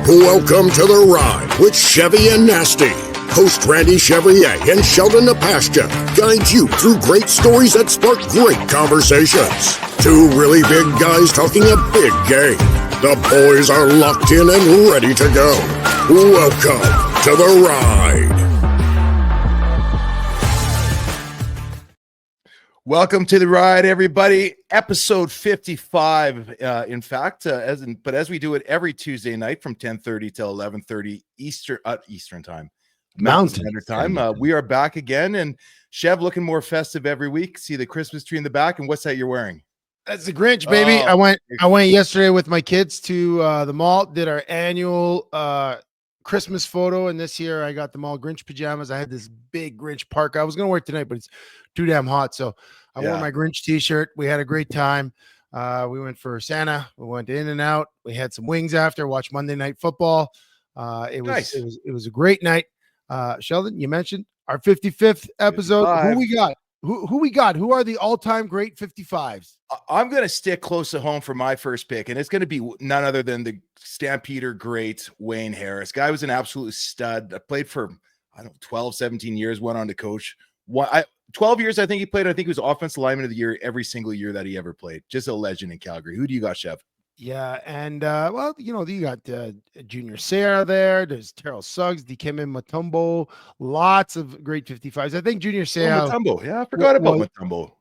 Welcome to The Ride with Chevy and Nasty. Host Randy Chevrier and Sheldon Napashka guide you through great stories that spark great conversations. Two really big guys talking a big game. The boys are locked in and ready to go. Welcome to The Ride. Welcome to The Ride, everybody. Episode 55, in fact, as we do it every Tuesday night from 10:30 till 11:30 Eastern time. Mountain Standard Time. We are back again, and Chev looking more festive every week. See the Christmas tree in the back, and what's that you're wearing? That's the Grinch, baby. Oh, I went yesterday with my kids to the mall, did our annual Christmas photo, and this year I got them all Grinch pajamas. I had this big Grinch parka. I was going to wear it tonight, but it's too damn hot, so I wore my Grinch t-shirt. We had a great time. We went for Santa. We went in and out. We had some wings after, watched Monday Night Football. It was a great night. Sheldon, you mentioned our 55th episode. 55. Who we got? Who we got? Who are the all-time great 55s? I'm going to stick close to home for my first pick, and it's going to be none other than the Stampeder great Wayne Harris. Guy was an absolute stud. I played for, 12, 17 years, went on to coach. 12 years, I think he played. I think he was offensive lineman of the year every single year that he ever played. Just a legend in Calgary. Who do you got, Chev? Yeah, and you got Junior Seau there. There's Terrell Suggs, Dikembe Mutombo. Lots of great 55s. I think Junior Seau. Mutombo. Yeah, I forgot about Mutombo.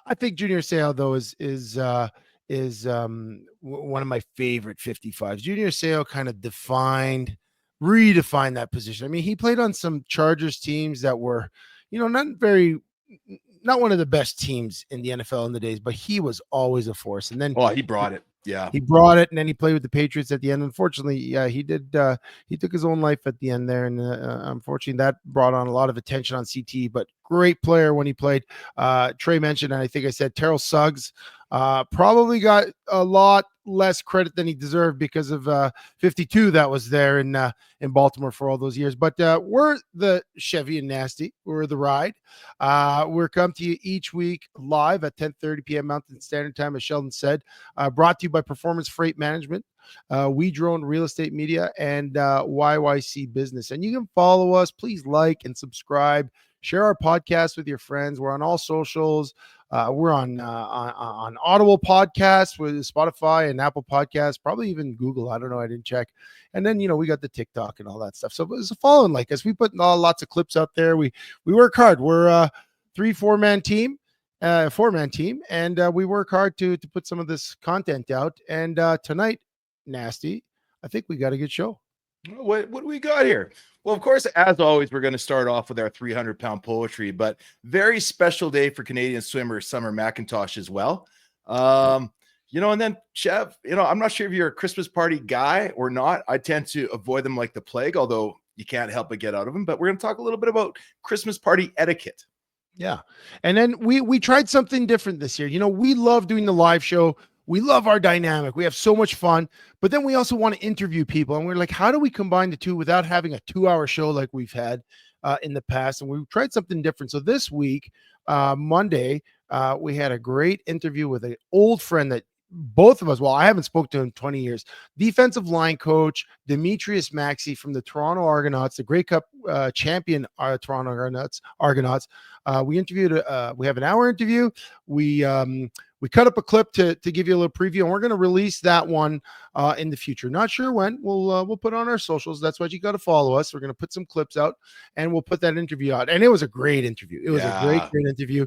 I think Junior Seau though is one of my favorite 55s. Junior Seau kind of redefined that position. I mean, he played on some Chargers teams that were, not one of the best teams in the NFL in the days, but he was always a force. And then he brought it. Yeah, he brought it, and then he played with the Patriots at the end. Unfortunately, he did. He took his own life at the end there, and unfortunately, that brought on a lot of attention on CT. But great player when he played. Trey mentioned, and I think I said Terrell Suggs probably got a lot less credit than he deserved because of 52 that was there in Baltimore for all those years. But we're the Chevy and Nasty. We're The Ride. We're come to you each week live at 10:30 p.m. Mountain Standard Time, as Sheldon said. Brought to you by Performance Freight Management, We Drone Real Estate Media, and YYC Business. And you can follow us. Please like and subscribe. Share our podcast with your friends. We're on all socials. We're on Audible Podcasts with Spotify and Apple Podcasts, probably even Google. I don't know. I didn't check. And then, we got the TikTok and all that stuff. So it's a following like us. We put lots of clips out there. We work hard. We're a 4-man team, and we work hard to put some of this content out. And tonight, Nasty, I think we got a good show. What do we got here? Well, of course, as always, we're going to start off with our 300-pound poetry, but very special day for Canadian swimmer Summer McIntosh as well. And then Chev, I'm not sure if you're a Christmas party guy or not. I tend to avoid them like the plague, although you can't help but get out of them. But we're going to talk a little bit about Christmas party etiquette. Yeah. And then we tried something different this year. We love doing the live show. We love our dynamic. We have so much fun, but then we also want to interview people. And we're like, how do we combine the two without having a 2-hour show like we've had in the past? And we've tried something different. So this week, Monday, we had a great interview with an old friend that both of us, I haven't spoken to him in 20 years, defensive line coach, Demetrius Maxey from the Toronto Argonauts, the Grey Cup champion Toronto Argonauts. We interviewed, we have an hour interview. We cut up a clip to give you a little preview, and we're going to release that one in the future. Not sure when. We'll put it on our socials. That's why you got to follow us. We're going to put some clips out, and we'll put that interview out. And it was a great interview. It was a great interview.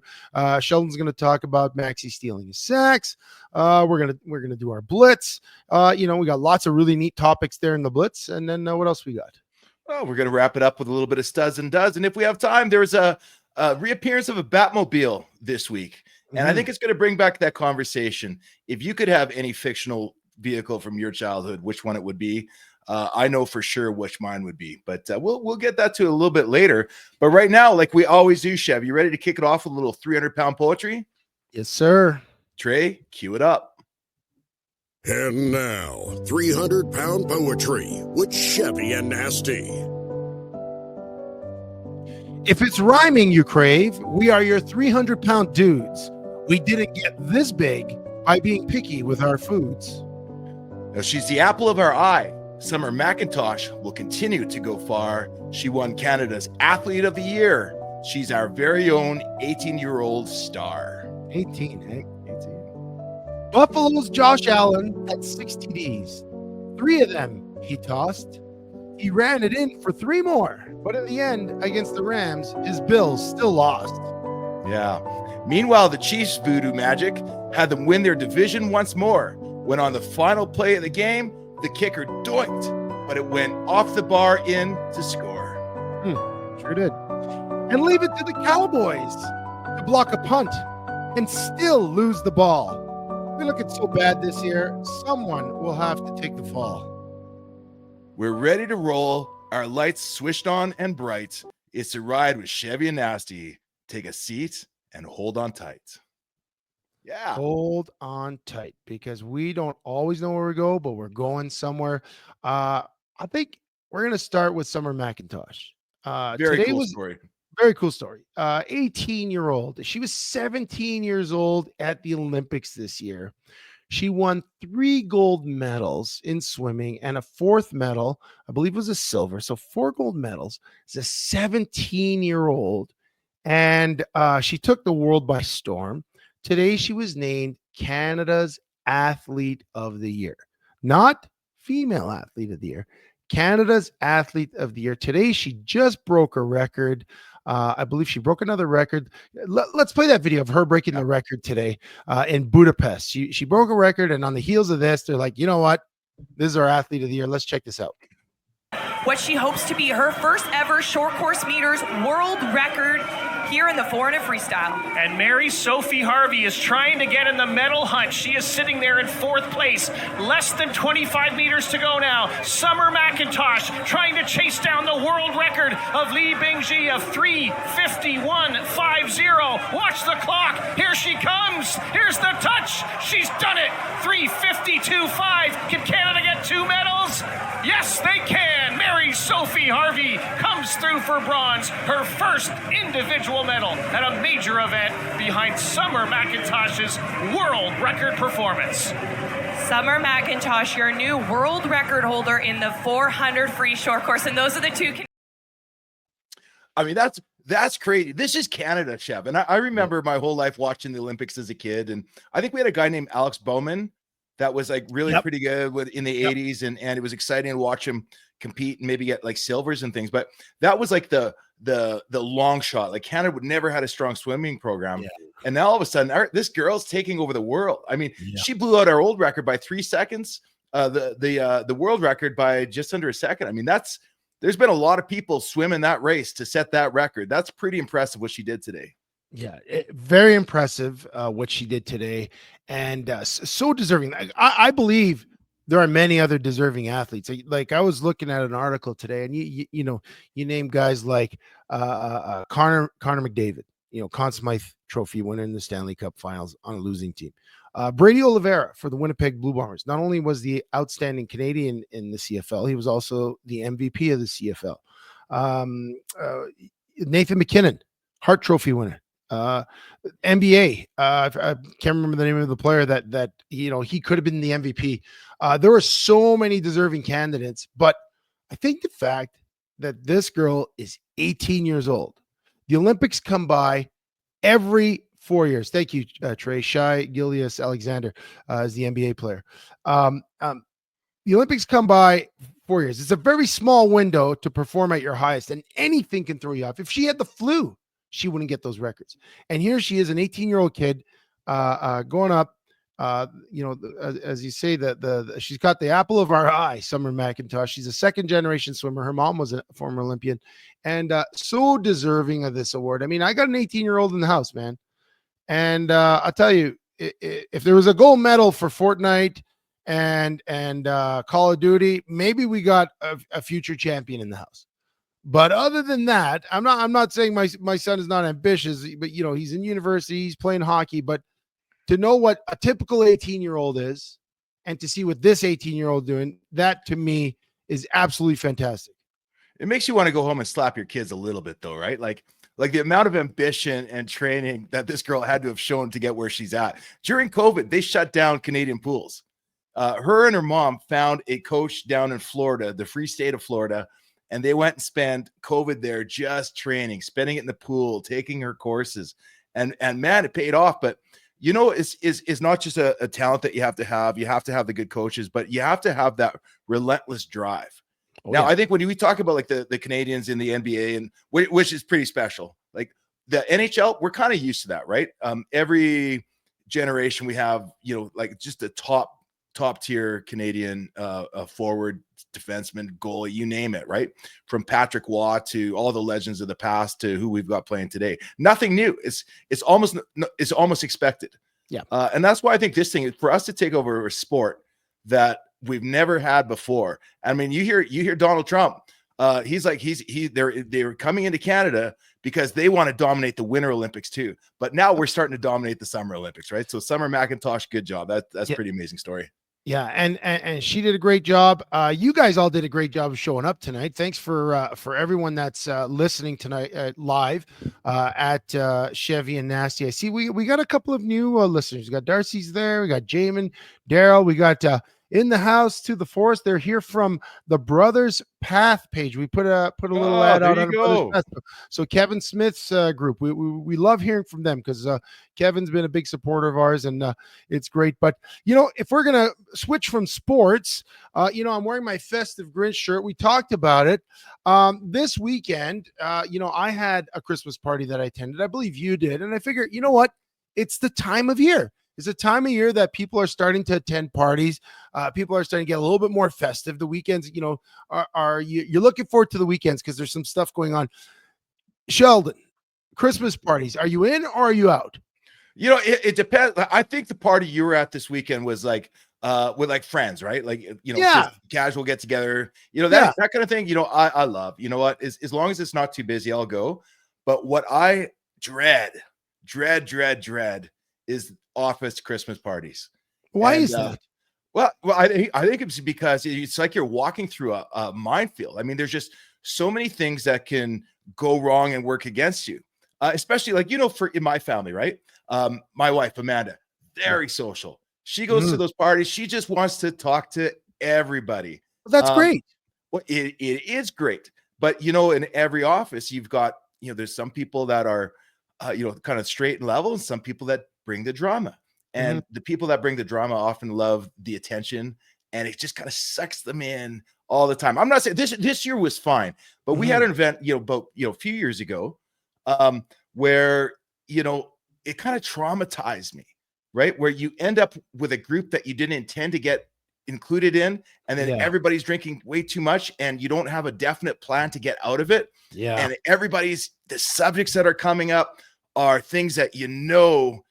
Sheldon's going to talk about Maxey stealing his sacks. We're gonna do our blitz. We got lots of really neat topics there in the blitz. And then what else we got? Well, we're going to wrap it up with a little bit of studs and duds. And if we have time, there's a reappearance of a Batmobile this week. And I think it's going to bring back that conversation. If you could have any fictional vehicle from your childhood, which one it would be? I know for sure which mine would be, but we'll get that to a little bit later. But right now, like we always do, Chev, you ready to kick it off with a little 300-pound poetry? Yes, sir. Trey, cue it up. And now, 300-pound poetry with Chevy and Nasty. If it's rhyming you crave, we are your 300-pound dudes. We didn't get this big by being picky with our foods. Now, she's the apple of our eye. Summer McIntosh will continue to go far. She won Canada's Athlete of the Year. She's our very own 18-year-old star. 18, eh? 18. Buffalo's Josh Allen had 60 Ds. 3 of them he tossed. He ran it in for 3 more, but in the end, against the Rams, his Bills still lost. Yeah. Meanwhile, the Chiefs' voodoo magic had them win their division once more, when on the final play of the game, the kicker doinked, but it went off the bar in to score. Sure did. And leave it to the Cowboys to block a punt and still lose the ball. We're looking so bad this year, someone will have to take the fall. We're ready to roll. Our lights switched on and bright. It's a ride with Chevy and Nasty. Take a seat and hold on tight. Yeah. Hold on tight, because we don't always know where we go, but we're going somewhere. I think we're going to start with Summer McIntosh. Very cool story. Very cool story. 18-year-old. She was 17 years old at the Olympics this year. She won 3 gold medals in swimming and a 4th medal, I believe was a silver. So 4 gold medals. It's a 17-year-old. And she took the world by storm. Today, she was named Canada's Athlete of the Year. Not Female Athlete of the Year. Canada's Athlete of the Year. Today, she just broke a record. I believe she broke another record. Let's play that video of her breaking the record today in Budapest. She broke a record, and on the heels of this, they're like, you know what? This is our Athlete of the Year. Let's check this out. What she hopes to be her first ever short course meters world record here in the 400 freestyle. And Mary Sophie Harvey is trying to get in the medal hunt. She is sitting there in 4th place. Less than 25 meters to go now. Summer McIntosh trying to chase down the world record of Li Bingji of 3:51.50. Watch the clock. Here she comes. Here's the touch. She's done it. 3:52.5. Can Canada get 2 medals? Yes, they can. Mary Sophie Harvey comes through for bronze, her first individual medal at a major event behind Summer McIntosh's world record performance. Summer McIntosh, your new world record holder in the 400 free short course. And those are the 2. I mean, that's crazy. This is Canada, Chev. And I remember my whole life watching the Olympics as a kid. And I think we had a guy named Alex Bowman that was like really pretty good in the 80s. And it was exciting to watch him compete and maybe get like silvers and things. But that was like the long shot. Like Canada would never had a strong swimming program. Yeah. And now all of a sudden, this girl's taking over the world. I mean, she blew out our old record by 3 seconds, the world record by just under a second. I mean, there's been a lot of people swimming that race to set that record. That's pretty impressive what she did today. Yeah, very impressive what she did today, and so deserving. I believe there are many other deserving athletes. Like I was looking at an article today, and you name guys like Connor McDavid, Conn Smythe Trophy winner in the Stanley Cup Finals on a losing team. Brady Oliveira for the Winnipeg Blue Bombers. Not only was the outstanding Canadian in the CFL, he was also the MVP of the CFL. Nathan McKinnon, Hart Trophy winner. NBA. I can't remember the name of the player that he could have been the MVP. There were so many deserving candidates, but I think the fact that this girl is 18 years old, the Olympics come by every 4 years. Thank you, Trey. Shai Gilgeous-Alexander is the NBA player. The Olympics come by 4 years. It's a very small window to perform at your highest, and anything can throw you off. If she had the flu, she wouldn't get those records. And here she is, an 18-year-old kid going up. As you say, she's got the apple of our eye, Summer McIntosh. She's a second-generation swimmer. Her mom was a former Olympian, and so deserving of this award. I mean, I got an 18-year-old in the house, man. And I'll tell you, if there was a gold medal for Fortnite and Call of Duty, maybe we got a future champion in the house. But other than that, I'm not saying my son is not ambitious, but he's in university, he's playing hockey. But to know what a typical 18-year-old is, and to see what this 18-year-old doing, that to me is absolutely fantastic. It makes you want to go home and slap your kids a little bit, though, right? Like the amount of ambition and training that this girl had to have shown to get where she's at. During COVID, they shut down Canadian pools. Her and her mom found a coach down in Florida, the free state of Florida, and they went and spent COVID there just training, spending it in the pool, taking her courses, and man, it paid off. But you know, it's not just a talent that you have to have. You have to have the good coaches, but you have to have that relentless drive. Now, I think when we talk about like the Canadians in the NBA, and which is pretty special, like the NHL, we're kind of used to that, right? Every generation we have, you know, like just a top tier Canadian forward, defenseman, goalie, you name it, right? From Patrick Waugh to all the legends of the past to who we've got playing today. Nothing new. It's almost expected. Yeah. And that's why I think this thing is for us to take over a sport that we've never had before. I mean, you hear Donald Trump. They're coming into Canada because they want to dominate the Winter Olympics too. But now we're starting to dominate the Summer Olympics, right? So Summer McIntosh, good job. That's pretty amazing story. Yeah, and she did a great job. You guys all did a great job of showing up tonight. Thanks for everyone that's listening tonight live at Chevy and Nasty. I see we got a couple of new listeners. We got Darcy's there. We got Jamin, Daryl. We got in the house to the forest. They're here from the Brothers Path page. We put a little ad out on Brothers Path. So Kevin Smith's group. We love hearing from them because Kevin's been a big supporter of ours, and it's great. But you know, if we're gonna switch from sports, you know, I'm wearing my festive Grinch shirt. We talked about it this weekend. You know, I had a Christmas party that I attended. I believe you did, and I figured, you know what? It's the time of year. It's a time of year that people are starting to attend parties. People are starting to get a little bit more festive. The weekends, you know, you're looking forward to the weekends because there's some stuff going on. Sheldon, Christmas parties, are you in or are you out? You know, it depends. I think the party you were at this weekend was like with like friends, right? Like, you know, just casual get together, you know, that kind of thing. You know, I love, you know what, as long as it's not too busy, I'll go. But what I dread is office Christmas parties. Why is that? Well, I think it's because it's like you're walking through a minefield. I mean, there's just so many things that can go wrong and work against you, especially like, you know, in my family, right? My wife, Amanda, very social. She goes to those parties. She just wants to talk to everybody. Well, that's great. Well, it is great. But, you know, in every office, you've got, you know, there's some people that are, you know, kind of straight and level, and some people that bring the drama. And the people that bring the drama often love the attention, and it just kind of sucks them in all the time. I'm not saying this year was fine, but we had an event, you know, about, you know, a few years ago, where, you know, it kind of traumatized me, right? Where you end up with a group that you didn't intend to get included in, and then everybody's drinking way too much, and you don't have a definite plan to get out of it. Yeah. And the subjects that are coming up are things that, you know,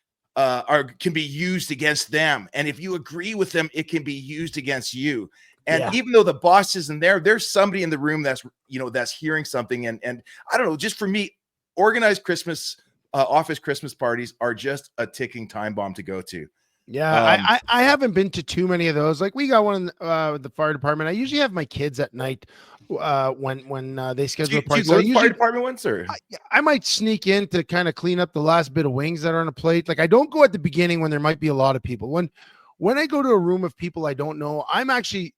can be used against them. And if you agree with them, it can be used against you. And even though the boss isn't there, there's somebody in the room that's, you know, that's hearing something. And I don't know, just for me, organized Christmas, office Christmas parties are just a ticking time bomb to go to. Yeah, I haven't been to too many of those. Like we got one with the fire department. I usually have my kids at night when they schedule a party. Do you go to fire department ones, or I might sneak in to kind of clean up the last bit of wings that are on a plate. Like I don't go at the beginning when there might be a lot of people. When I go to a room of people I don't know, I'm actually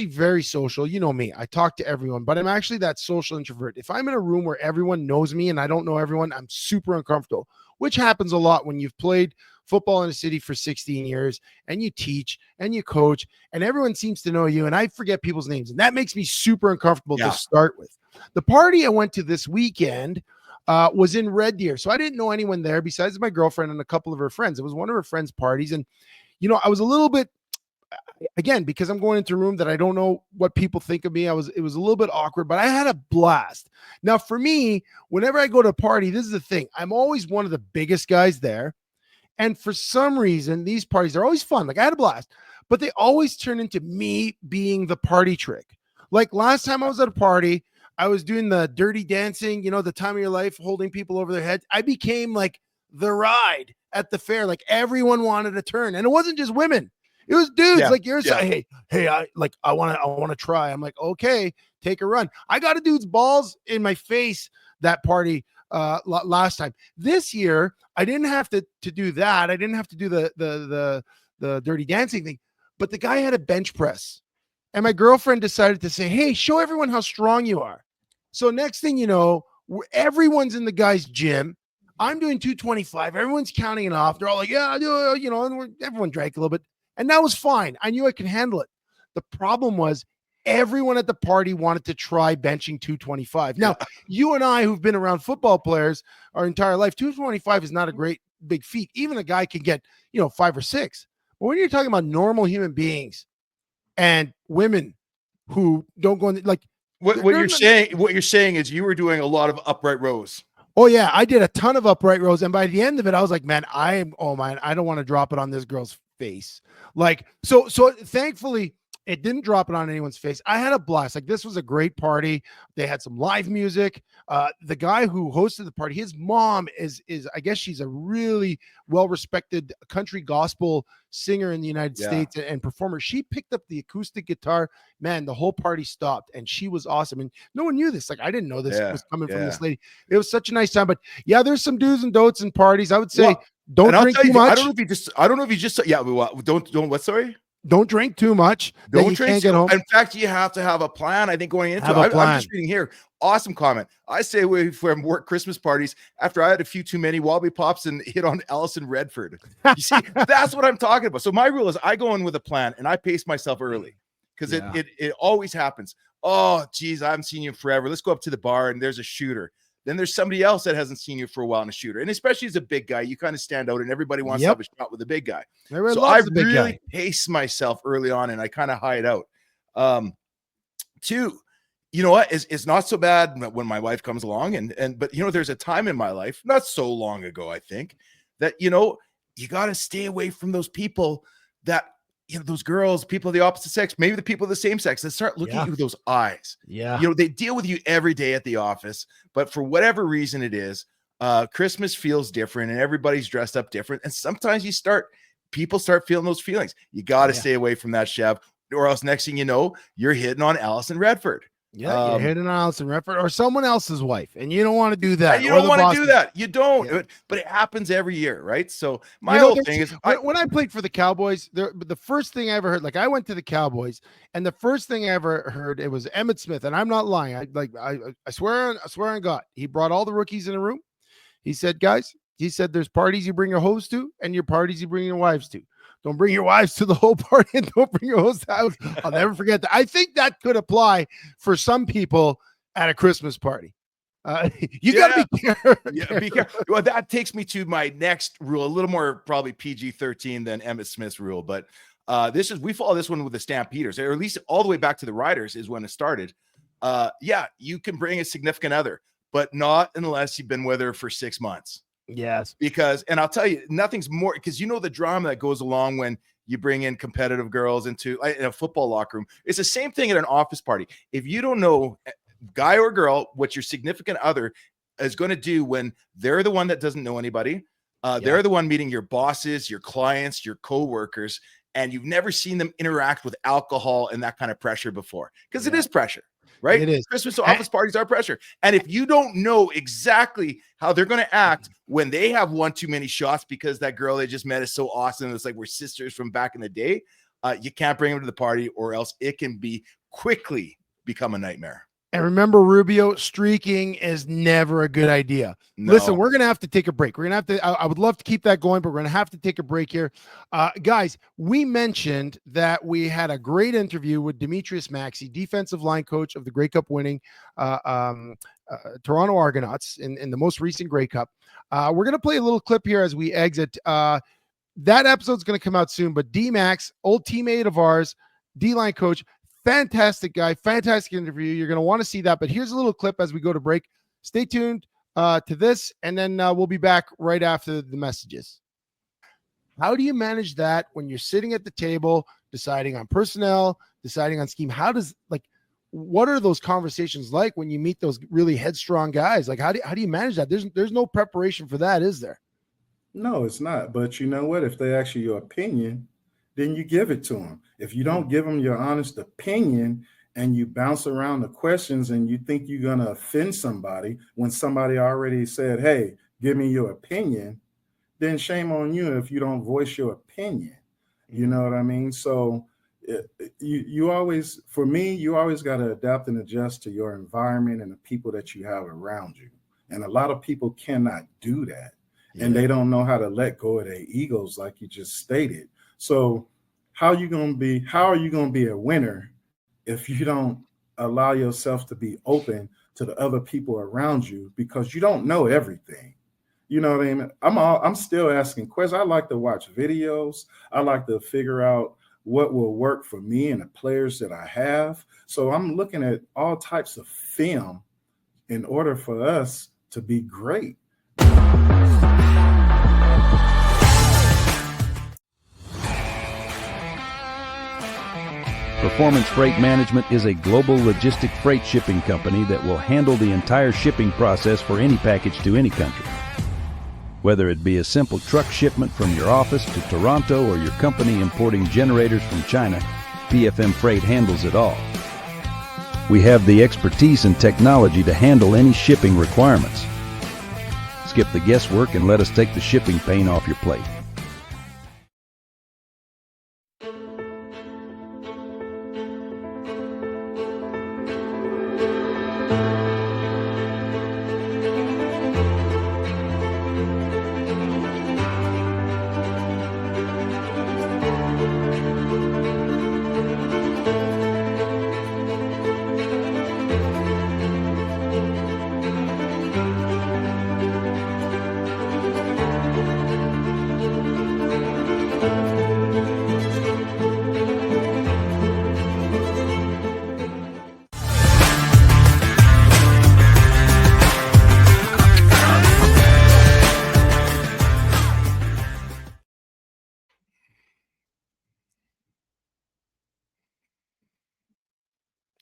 very social. You know me. I talk to everyone, but I'm actually that social introvert. If I'm in a room where everyone knows me and I don't know everyone, I'm super uncomfortable, which happens a lot when you've played football in a city for 16 years and you teach and you coach and everyone seems to know you, and I forget people's names, and that makes me super uncomfortable to start with. The party I went to this weekend was in Red Deer, so I didn't know anyone there besides my girlfriend and a couple of her friends. It was one of her friends' parties, and you know, I was a little bit, again, because I'm going into a room that I don't know what people think of me, it was a little bit awkward, but I had a blast. Now for me, whenever I go to a party, this is the thing, I'm always one of the biggest guys there. And for some reason, these parties are always fun. Like I had a blast, but they always turn into me being the party trick. Like last time I was at a party, I was doing the dirty dancing, you know, the time of your life, holding people over their heads. I became like the ride at the fair. Like everyone wanted a turn, and it wasn't just women. It was dudes like yours. Hey, I want to try. I'm like, okay, take a run. I got a dude's balls in my face that party last time. This year I didn't have to do that. I didn't have to do the dirty dancing thing, but the guy had a bench press. And my girlfriend decided to say, hey, show everyone how strong you are. So next thing you know, everyone's in the guy's gym. I'm doing 225. Everyone's counting it off. They're all like, yeah, you know, and everyone drank a little bit. And that was fine. I knew I could handle it. The problem was everyone at the party wanted to try benching 225. Now, you and I, who've been around football players our entire life, 225 is not a great big feat. Even a guy can get, 5 or 6. But when you're talking about normal human beings and women who don't go in, like, what you're saying is you were doing a lot of upright rows. Oh yeah, I did a ton of upright rows, and by the end of it, I was like, man, I don't want to drop it on this girl's face. Like, so thankfully, it didn't drop it on anyone's face. I had a blast. Like, this was a great party. They had some live music. The guy who hosted the party, his mom is I guess she's a really well-respected country gospel singer in the United States and performer. She picked up the acoustic guitar. Man, the whole party stopped, and she was awesome. And no one knew this. Like, I didn't know this was coming from this lady. It was such a nice time. But yeah, there's some do's and don'ts in parties. I would say don't drink too much. I don't know if you just don't what, sorry? Don't drink too much. Don't drink. In fact, you have to have a plan. I think going into it. I'm just reading here. Awesome comment. I stay away from work Christmas parties after I had a few too many wobbly pops and hit on Allison Redford. You see, that's what I'm talking about. So my rule is I go in with a plan and I pace myself early because it always happens. Oh, geez, I haven't seen you forever. Let's go up to the bar and there's a shooter. Then there's somebody else that hasn't seen you for a while in a shooter. And especially as a big guy, you kind of stand out and everybody wants to have a shot with a big guy. So I really pace myself early on and I kind of hide out. Two, you know what? It's not so bad when my wife comes along but there's a time in my life, not so long ago, I think, that, you got to stay away from those people that, those girls, people of the opposite sex, maybe the people of the same sex that start looking at you with those eyes. Yeah. They deal with you every day at the office, but for whatever reason it is, Christmas feels different and everybody's dressed up different. And sometimes people start feeling those feelings. You got to stay away from that, Chev, or else next thing you know, you're hitting on Allison Redford. Yeah, you're hitting on Allison Redford or someone else's wife, and you don't want to do that. You don't want to do that. You don't. But it happens every year, right? So my whole thing is, when I played for the Cowboys, the first thing I ever heard, like I went to the Cowboys, and the first thing I ever heard, it was Emmitt Smith, and I'm not lying. I swear on God, he brought all the rookies in a room. He said, guys, there's parties you bring your hoes to, and your parties you bring your wives to. Don't bring your wives to the whole party and don't bring your host out. I'll never forget that. I think that could apply for some people at a Christmas party. You got to be careful. Yeah, be careful. Well, that takes me to my next rule, a little more probably PG-13 than Emmitt Smith's rule. But we follow this one with the Stampeders, or at least all the way back to the Riders is when it started. You can bring a significant other, but not unless you've been with her for 6 months. Yes, and I'll tell you, nothing's more because the drama that goes along when you bring in competitive girls into a football locker room. It's the same thing at an office party. If you don't know, guy or girl, what your significant other is going to do when they're the one that doesn't know anybody, they're the one meeting your bosses, your clients, your coworkers, and you've never seen them interact with alcohol and that kind of pressure before because it is pressure. Right? It is. Christmas office parties are pressure. And if you don't know exactly how they're going to act when they have one too many shots because that girl they just met is so awesome, it's like we're sisters from back in the day, you can't bring them to the party or else it can quickly become a nightmare. And remember, Rubio, streaking is never a good idea. No. Listen, we're going to have to take a break. We're going to have to, I would love to keep that going, but we're going to have to take a break here. Guys, we mentioned that we had a great interview with Demetrius Maxey, defensive line coach of the Grey Cup winning Toronto Argonauts in the most recent Grey Cup. We're going to play a little clip here as we exit. That episode's going to come out soon, but D-Max, old teammate of ours, D-line coach, fantastic guy, fantastic interview. You're going to want to see that, but here's a little clip as we go to break. Stay tuned to this, and then we'll be back right after the messages. How do you manage that when you're sitting at the table, deciding on personnel, deciding on scheme? What are those conversations like when you meet those really headstrong guys? Like, how do you manage that? There's no preparation for that, is there? No, it's not. But you know what? If they ask you your opinion, then you give it to them. If you don't give them your honest opinion and you bounce around the questions and you think you're going to offend somebody when somebody already said, hey, give me your opinion, then shame on you if you don't voice your opinion. You know what I mean? So you always, for me, you always got to adapt and adjust to your environment and the people that you have around you. And a lot of people cannot do that. Yeah. And they don't know how to let go of their egos, like you just stated. So how are you going to be a winner if you don't allow yourself to be open to the other people around you, because you don't know everything? You know what I mean? I'm still asking questions. I like to watch videos. I like to figure out what will work for me and the players that I have. So I'm looking at all types of film in order for us to be great. Performance Freight Management is a global logistic freight shipping company that will handle the entire shipping process for any package to any country. Whether it be a simple truck shipment from your office to Toronto or your company importing generators from China, PFM Freight handles it all. We have the expertise and technology to handle any shipping requirements. Skip the guesswork and let us take the shipping pain off your plate.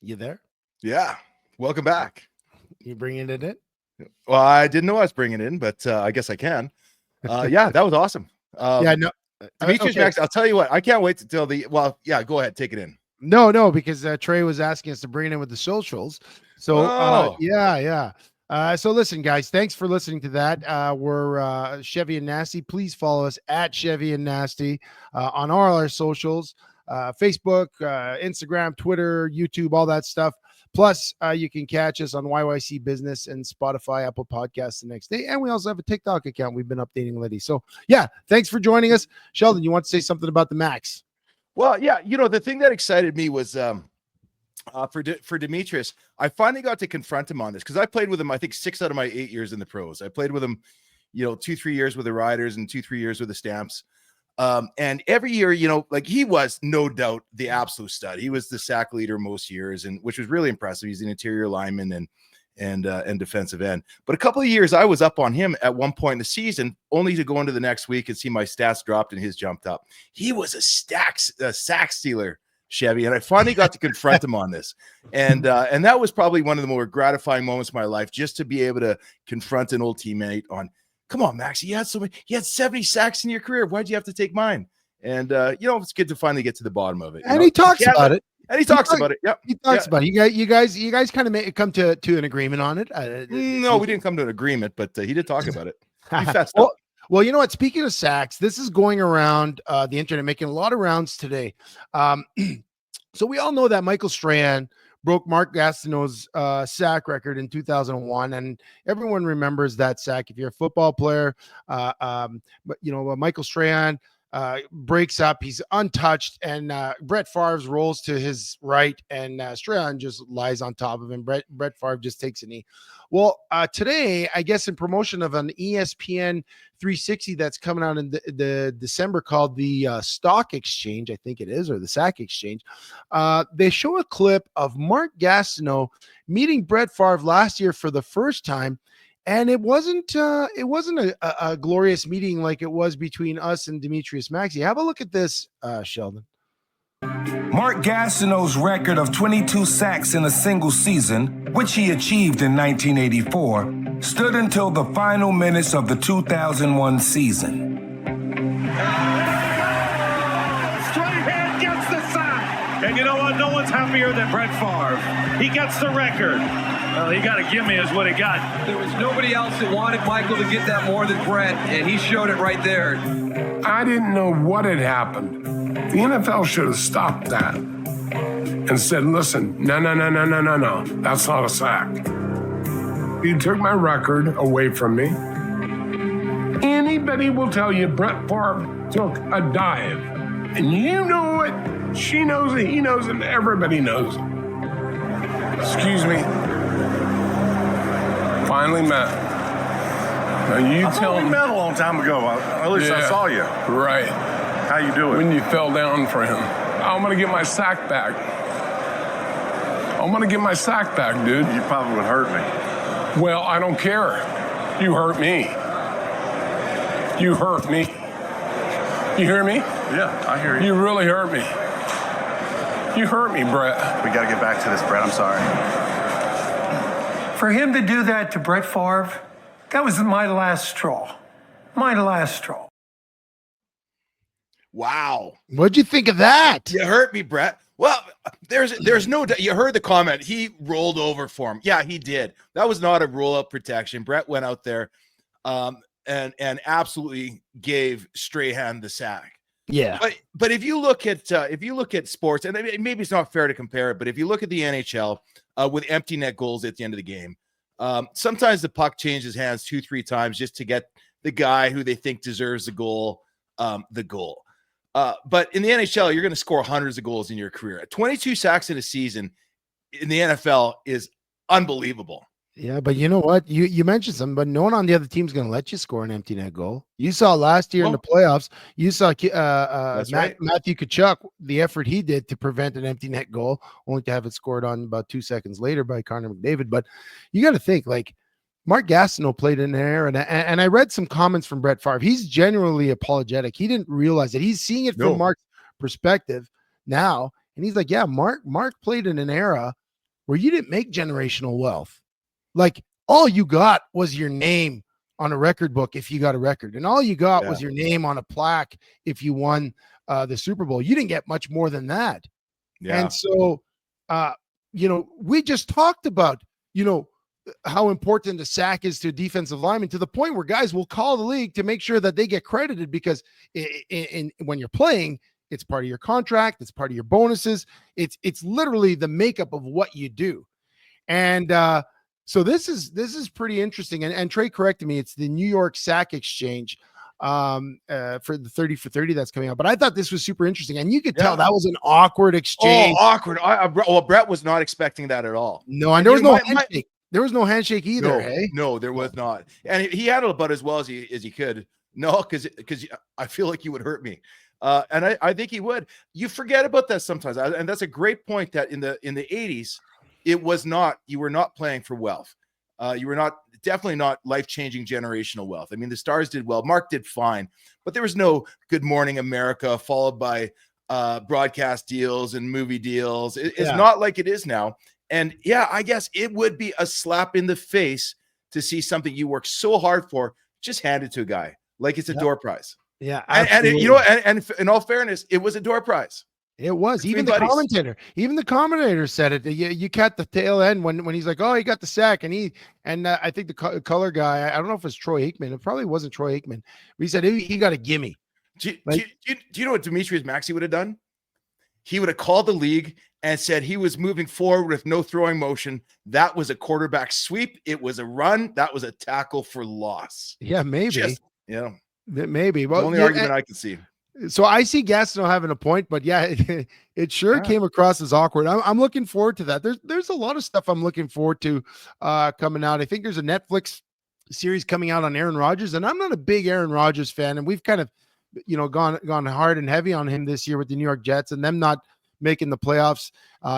You there? Yeah. Welcome back. You bringing it in? Well, I didn't know I was bringing it in, but I guess I can. Yeah, that was awesome. Yeah, no. Demetrius, Okay. Max, I'll tell you what, I can't wait to tell yeah, go ahead, take it in. No, because Trey was asking us to bring it in with the socials. So yeah. So listen, guys, thanks for listening to that. We're Chevy and Nasty. Please follow us at Chevy and Nasty on all our socials, Facebook, Instagram, Twitter, YouTube, all that stuff. Plus, you can catch us on YYC Business and Spotify, Apple Podcasts the next day. And we also have a TikTok account we've been updating lately. So yeah, thanks for joining us. Sheldon, you want to say something about the Max? Well, yeah, the thing that excited me was for Demetrius, I finally got to confront him on this because I played with him, I think 6 out of my 8 years in the pros. I played with him, 2-3 years with the Riders and 2-3 years with the Stamps. And every year, he was no doubt the absolute stud. He was the sack leader most years, and which was really impressive. He's an interior lineman and defensive end. But a couple of years I was up on him at one point in the season, only to go into the next week and see my stats dropped and his jumped up. He was a sack stealer, Chevy, and I finally got to confront him on this. And that was probably one of the more gratifying moments of my life, just to be able to confront an old teammate on, come on, Max, you had 70 sacks in your career. Why'd you have to take mine? And it's good to finally get to the bottom of it. And he talks about it. And he talks about it. Yep. He talks about it. You guys kind of come to an agreement on it. No, we didn't come to an agreement, but he did talk about it. He fessed well, up. Well, you know what? Speaking of sacks, this is going around the internet, making a lot of rounds today. So we all know that Michael Strahan broke Mark Gastineau's sack record in 2001, and everyone remembers that sack. If you're a football player, Michael Strahan breaks up, he's untouched, and Brett Favre rolls to his right, and Strahan just lies on top of him. Brett Favre just takes a knee. Well, today, I guess in promotion of an ESPN 360 that's coming out in the December called the Stock Exchange, I think it is, or the Sack Exchange, they show a clip of Mark Gastineau meeting Brett Favre last year for the first time. And it wasn't a glorious meeting like it was between us and Demetrius Maxey. Have a look at this, Sheldon. Mark Gastineau's record of 22 sacks in a single season, which he achieved in 1984, stood until the final minutes of the 2001 season. Strahan gets the sack. And you know what? No one's happier than Brett Favre. He gets the record. Well, he got to give me is what he got. There was nobody else that wanted Michael to get that more than Brett, and he showed it right there. I didn't know what had happened, The NFL should have stopped that and said, listen, no, that's not a sack. You took my record away from me. Anybody will tell you Brett Favre took a dive. And you know it, she knows it, he knows it, and everybody knows it. Excuse me. Finally met. Now you tell me. We met a long time ago. At least I saw you. Right. How you doing? When you fell down for him. I'm going to get my sack back. I'm going to get my sack back, dude. You probably would hurt me. Well, I don't care. You hurt me. You hurt me. You hear me? Yeah, I hear you. You really hurt me. You hurt me, Brett. We got to get back to this, Brett. I'm sorry. For him to do that to Brett Favre, that was my last straw. My last straw. Wow. What'd you think of that? You hurt me, Brett. Well, there's no doubt. You heard the comment. He rolled over for him. Yeah, he did. That was not a roll-up protection. Brett went out there and absolutely gave Strahan the sack. Yeah. But if you look at sports, and maybe it's not fair to compare it, but if you look at the NHL with empty net goals at the end of the game, sometimes the puck changes hands 2-3 times just to get the guy who they think deserves the goal. But in the NHL, you're going to score hundreds of goals in your career. 22 sacks in a season in the NFL is unbelievable. Yeah, but you know what? You mentioned something, but no one on the other team is going to let you score an empty net goal. You saw last year in the playoffs, you saw Matthew Tkachuk, the effort he did to prevent an empty net goal, only to have it scored on about 2 seconds later by Connor McDavid. But you got to think, like, Mark Gastineau played in there, and I read some comments from Brett Favre. He's genuinely apologetic. He didn't realize it. He's seeing it from Mark's perspective now, and he's like, yeah, Mark played in an era where you didn't make generational wealth. Like, all you got was your name on a record book if you got a record, and all you got was your name on a plaque if you won the Super Bowl. You didn't get much more than that. Yeah. And so, we just talked about, how important the sack is to defensive linemen, to the point where guys will call the league to make sure that they get credited, because when you're playing, it's part of your contract, it's part of your bonuses. It's literally the makeup of what you do. And so this is pretty interesting. And Trey corrected me. It's the New York Sack Exchange for the 30 for 30 that's coming out. But I thought this was super interesting. And you could tell that was an awkward exchange. Oh, awkward. Brett was not expecting that at all. No, and there was no handshake. There was no handshake either. No, there was not. And he handled it about as well as he could. No, because I feel like he would hurt me. And I think he would. You forget about that sometimes. And that's a great point, that in the 80s, you were not playing for wealth. You were definitely not life-changing generational wealth. I mean, the Stars did well. Mark did fine, but there was no Good Morning America followed by broadcast deals and movie deals. It's not like it is now. And I guess it would be a slap in the face to see something you work so hard for just handed to a guy like it's a door prize. Yeah, and in all fairness, it was a door prize. It was. Even the commentator said it. You caught the tail end when he's like, "Oh, he got the sack," and I think the color guy, I don't know if it's Troy Aikman. It probably wasn't Troy Aikman. But he said he got a gimme. Do you know what Demetrius Maxey would have done? He would have called the league and said he was moving forward with no throwing motion. That was a quarterback sweep. It was a run. That was a tackle for loss. Yeah, maybe. Maybe. Well, the only argument I can see. So I see Gastineau having a point, but it sure came across as awkward. I'm looking forward to that. There's a lot of stuff I'm looking forward to coming out. I think there's a Netflix series coming out on Aaron Rodgers, and I'm not a big Aaron Rodgers fan, and we've kind of gone hard and heavy on him this year with the New York Jets and them not making the playoffs.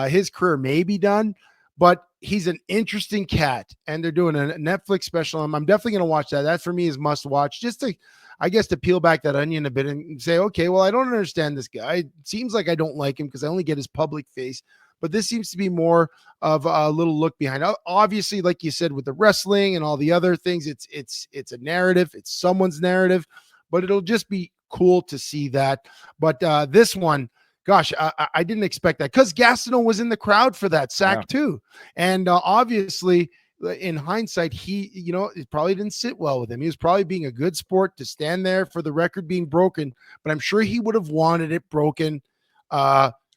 His career may be done, but he's an interesting cat, and they're doing a Netflix special. I'm definitely going to watch that. That for me is must watch, just to, I guess, to peel back that onion a bit and say, okay, well, I don't understand this guy. It seems like I don't like him because I only get his public face, but this seems to be more of a little look behind. Obviously, like you said, with the wrestling and all the other things, it's a narrative. It's someone's narrative, but it'll just be cool to see that. But this one, gosh, I didn't expect that, because Gastineau was in the crowd for that sack too. And obviously in hindsight, it probably didn't sit well with him. He was probably being a good sport to stand there for the record being broken, but I'm sure he would have wanted it broken.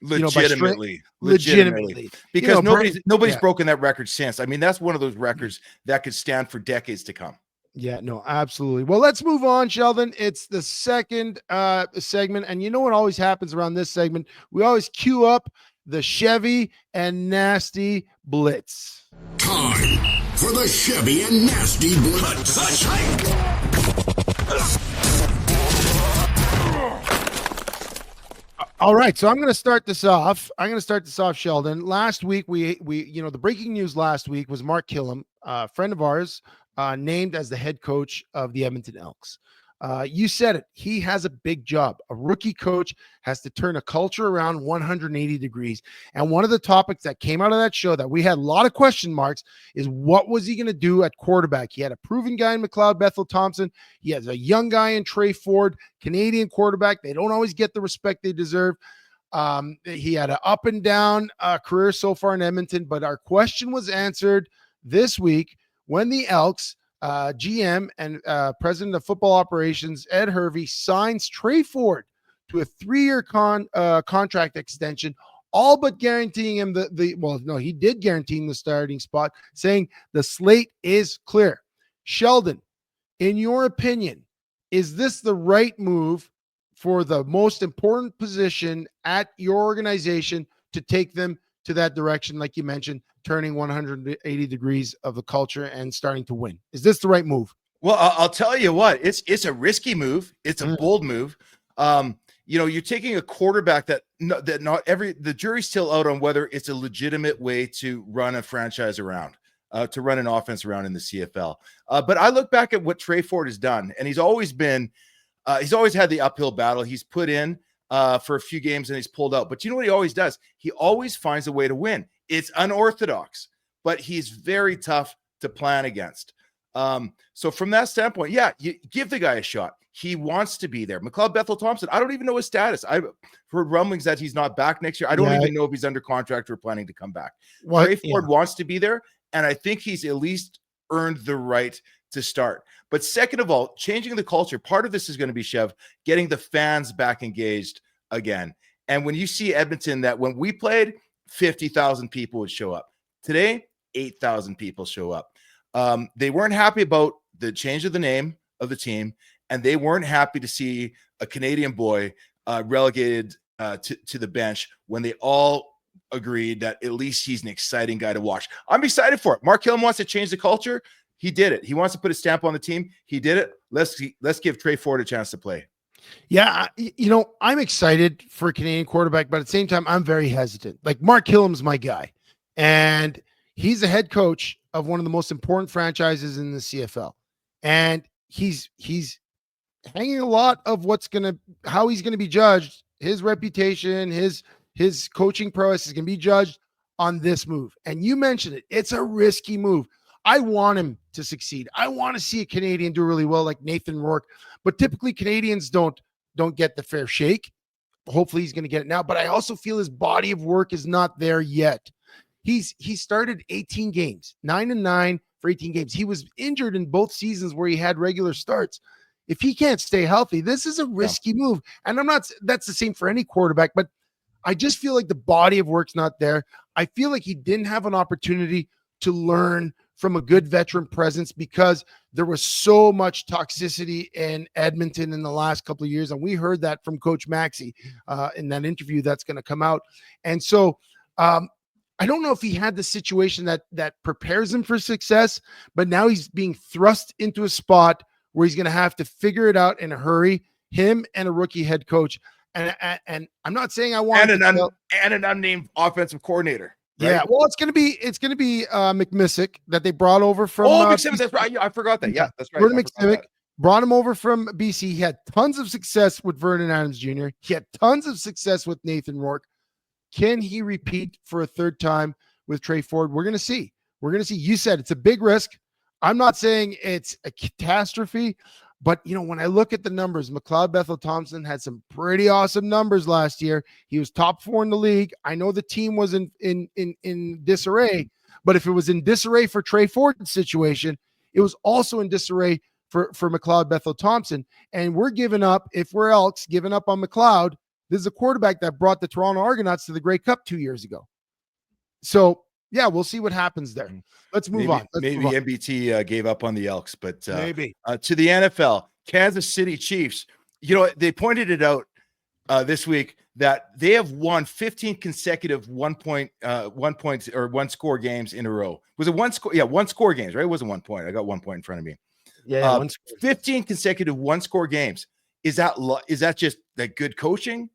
Legitimately, because nobody's broken that record since. I mean, that's one of those records that could stand for decades to come. Yeah, no, absolutely. Well, let's move on, Sheldon. It's the second segment, and you know what always happens around this segment? We always queue up the Chevy and Nasty Blitz. Time for the Chevy and Nasty Blitz. All right, so I'm going to start this off. Sheldon. Last week, we the breaking news last week was Mark Killam, a friend of ours, named as the head coach of the Edmonton Elks. You said it. He has a big job. A rookie coach has to turn a culture around 180 degrees. And one of the topics that came out of that show that we had a lot of question marks is what was he going to do at quarterback? He had a proven guy in McLeod Bethel-Thompson. He has a young guy in Trey Ford, Canadian quarterback. They don't always get the respect they deserve. He had an up and down career so far in Edmonton, but our question was answered this week when the Elks GM and president of football operations, Ed Hervey, signs Trey Ford to a 3-year contract extension, all but guaranteeing him he did guarantee him the starting spot, saying the slate is clear. Sheldon, in your opinion, is this the right move for the most important position at your organization to take them to that direction, like you mentioned, turning 180 degrees of the culture and starting to win? Is this the right move? Well, I'll tell you what, it's a risky move. It's a bold move. You're taking a quarterback the jury's still out on whether it's a legitimate way to run a franchise around, to run an offense around in the CFL. But I look back at what Trey Ford has done, and he's always had the uphill battle. He's put in for a few games and he's pulled out. But you know what he always does? He always finds a way to win. It's unorthodox, but he's very tough to plan against. So from that standpoint, yeah, you give the guy a shot. He wants to be there. McLeod Bethel-Thompson, I don't even know his status. I've heard rumblings that he's not back next year. I don't even know if he's under contract or planning to come back. Trey Ford wants to be there, and I think he's at least earned the right to start. But second of all, changing the culture, part of this is going to be, Chev, getting the fans back engaged again. And when you see Edmonton, that when we played, 50,000 people would show up. Today, 8,000 people show up. They weren't happy about the change of the name of the team, and they weren't happy to see a Canadian boy relegated to the bench when they all agreed that at least he's an exciting guy to watch. I'm excited for it. Mark Killam wants to change the culture. He did it. He wants to put a stamp on the team. He did it. Let's give Trey Ford a chance to play. Yeah, I'm excited for a Canadian quarterback, but at the same time, I'm very hesitant. Like, Mark Killam's my guy, and he's the head coach of one of the most important franchises in the CFL, and he's hanging a lot of how he's going to be judged. His reputation, his coaching prowess is going to be judged on this move. And you mentioned it. It's a risky move. I want him to succeed. I want to see a Canadian do really well, like Nathan Rourke. But typically Canadians don't get the fair shake. Hopefully he's going to get it now. But I also feel his body of work is not there yet. He started 18 games, 9-9 for 18 games. He was injured in both seasons where he had regular starts. If he can't stay healthy, this is a risky move. And that's the same for any quarterback, but I just feel like the body of work's not there. I feel like he didn't have an opportunity to learn from a good veteran presence because there was so much toxicity in Edmonton in the last couple of years. And we heard that from Coach Maxey in that interview that's going to come out. And so I don't know if he had the situation that prepares him for success, but now he's being thrust into a spot where he's going to have to figure it out in a hurry, him and a rookie head coach. And I'm not saying I want an unnamed offensive coordinator. Right? Yeah, well, it's gonna be McMissick that they brought over from. McSimic, that's right. I forgot that. Yeah, that's right. Vernon McSimic brought him over from BC. He had tons of success with Vernon Adams Jr. He had tons of success with Nathan Rourke. Can he repeat for a third time with Trey Ford? We're gonna see. You said it's a big risk. I'm not saying it's a catastrophe, but when I look at the numbers, McLeod Bethel-Thompson had some pretty awesome numbers last year. He was top 4 in the league. I know the team was in disarray, But if it was in disarray for Trey Ford's situation, it was also in disarray for McLeod Bethel Thompson. And we're giving up, if we're Elks, giving up on McLeod. This is a quarterback that brought the Toronto Argonauts to the Grey Cup 2 years ago. So, yeah, we'll see what happens there. Let's move on. Maybe MBT gave up on the Elks, but maybe. To the NFL, Kansas City Chiefs, they pointed it out this week that they have won 15 consecutive one score games in a row. Was it one score? Yeah, one score games, right? It wasn't 1 point. I got 1 point in front of me. Yeah, 15 consecutive one score games. Is that just like good coaching,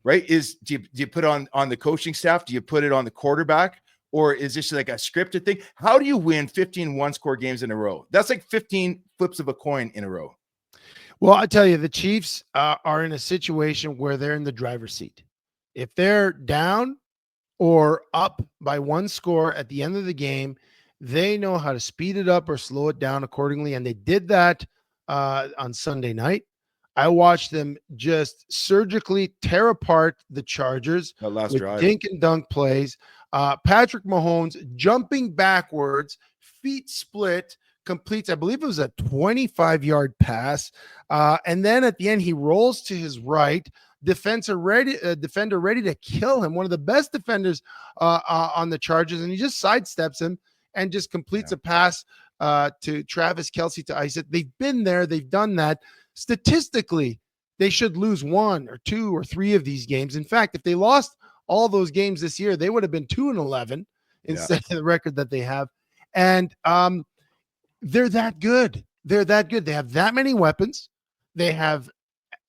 right? Do you put it on the coaching staff? Do you put it on the quarterback? Or is this like a scripted thing? How do you win 15 one-score games in a row? That's like 15 flips of a coin in a row. Well, I tell you, the Chiefs are in a situation where they're in the driver's seat. If they're down or up by 1 score at the end of the game, they know how to speed it up or slow it down accordingly. And they did that on Sunday night. I watched them just surgically tear apart the Chargers with dink and dunk plays. Patrick Mahomes jumping backwards, feet split, completes, I believe it was a 25-yard pass. And then at the end, he rolls to his right. Defender ready to kill him. One of the best defenders on the Chargers. And he just sidesteps him and just completes a pass to Travis Kelce to ice it. They've been there. They've done that. Statistically, they should lose 1 or 2 or 3 of these games. In fact, if they lost all those games this year, they would have been 2-11 instead of the record that they have. And they're that good. They're that good. They have that many weapons. They have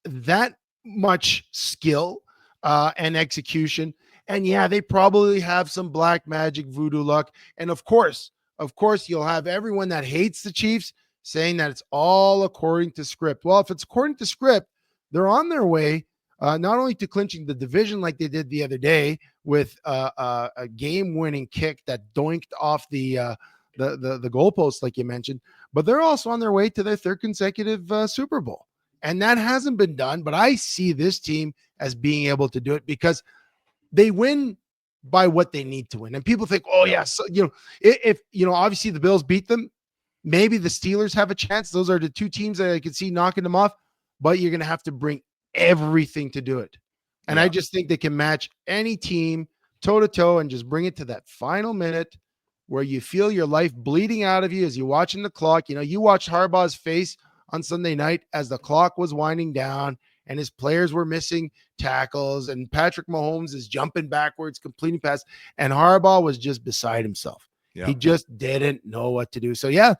that much skill and execution. And yeah, they probably have some black magic voodoo luck. And of course, you'll have everyone that hates the Chiefs saying that it's all according to script. Well, if it's according to script, they're on their way not only to clinching the division like they did the other day with a game-winning kick that doinked off the goalpost, like you mentioned, but they're also on their way to their 3rd consecutive Super Bowl. And that hasn't been done, but I see this team as being able to do it because they win by what they need to win. And people think, oh yeah, so, if obviously the Bills beat them, maybe the Steelers have a chance. Those are the 2 teams that I could see knocking them off, but you're going to have to bring everything to do it. And I just think they can match any team toe to toe and just bring it to that final minute where you feel your life bleeding out of you as you're watching the clock. You watched Harbaugh's face on Sunday night as the clock was winding down and his players were missing tackles and Patrick Mahomes is jumping backwards, completing pass, and Harbaugh was just beside himself. Yeah. He just didn't know what to do. So they're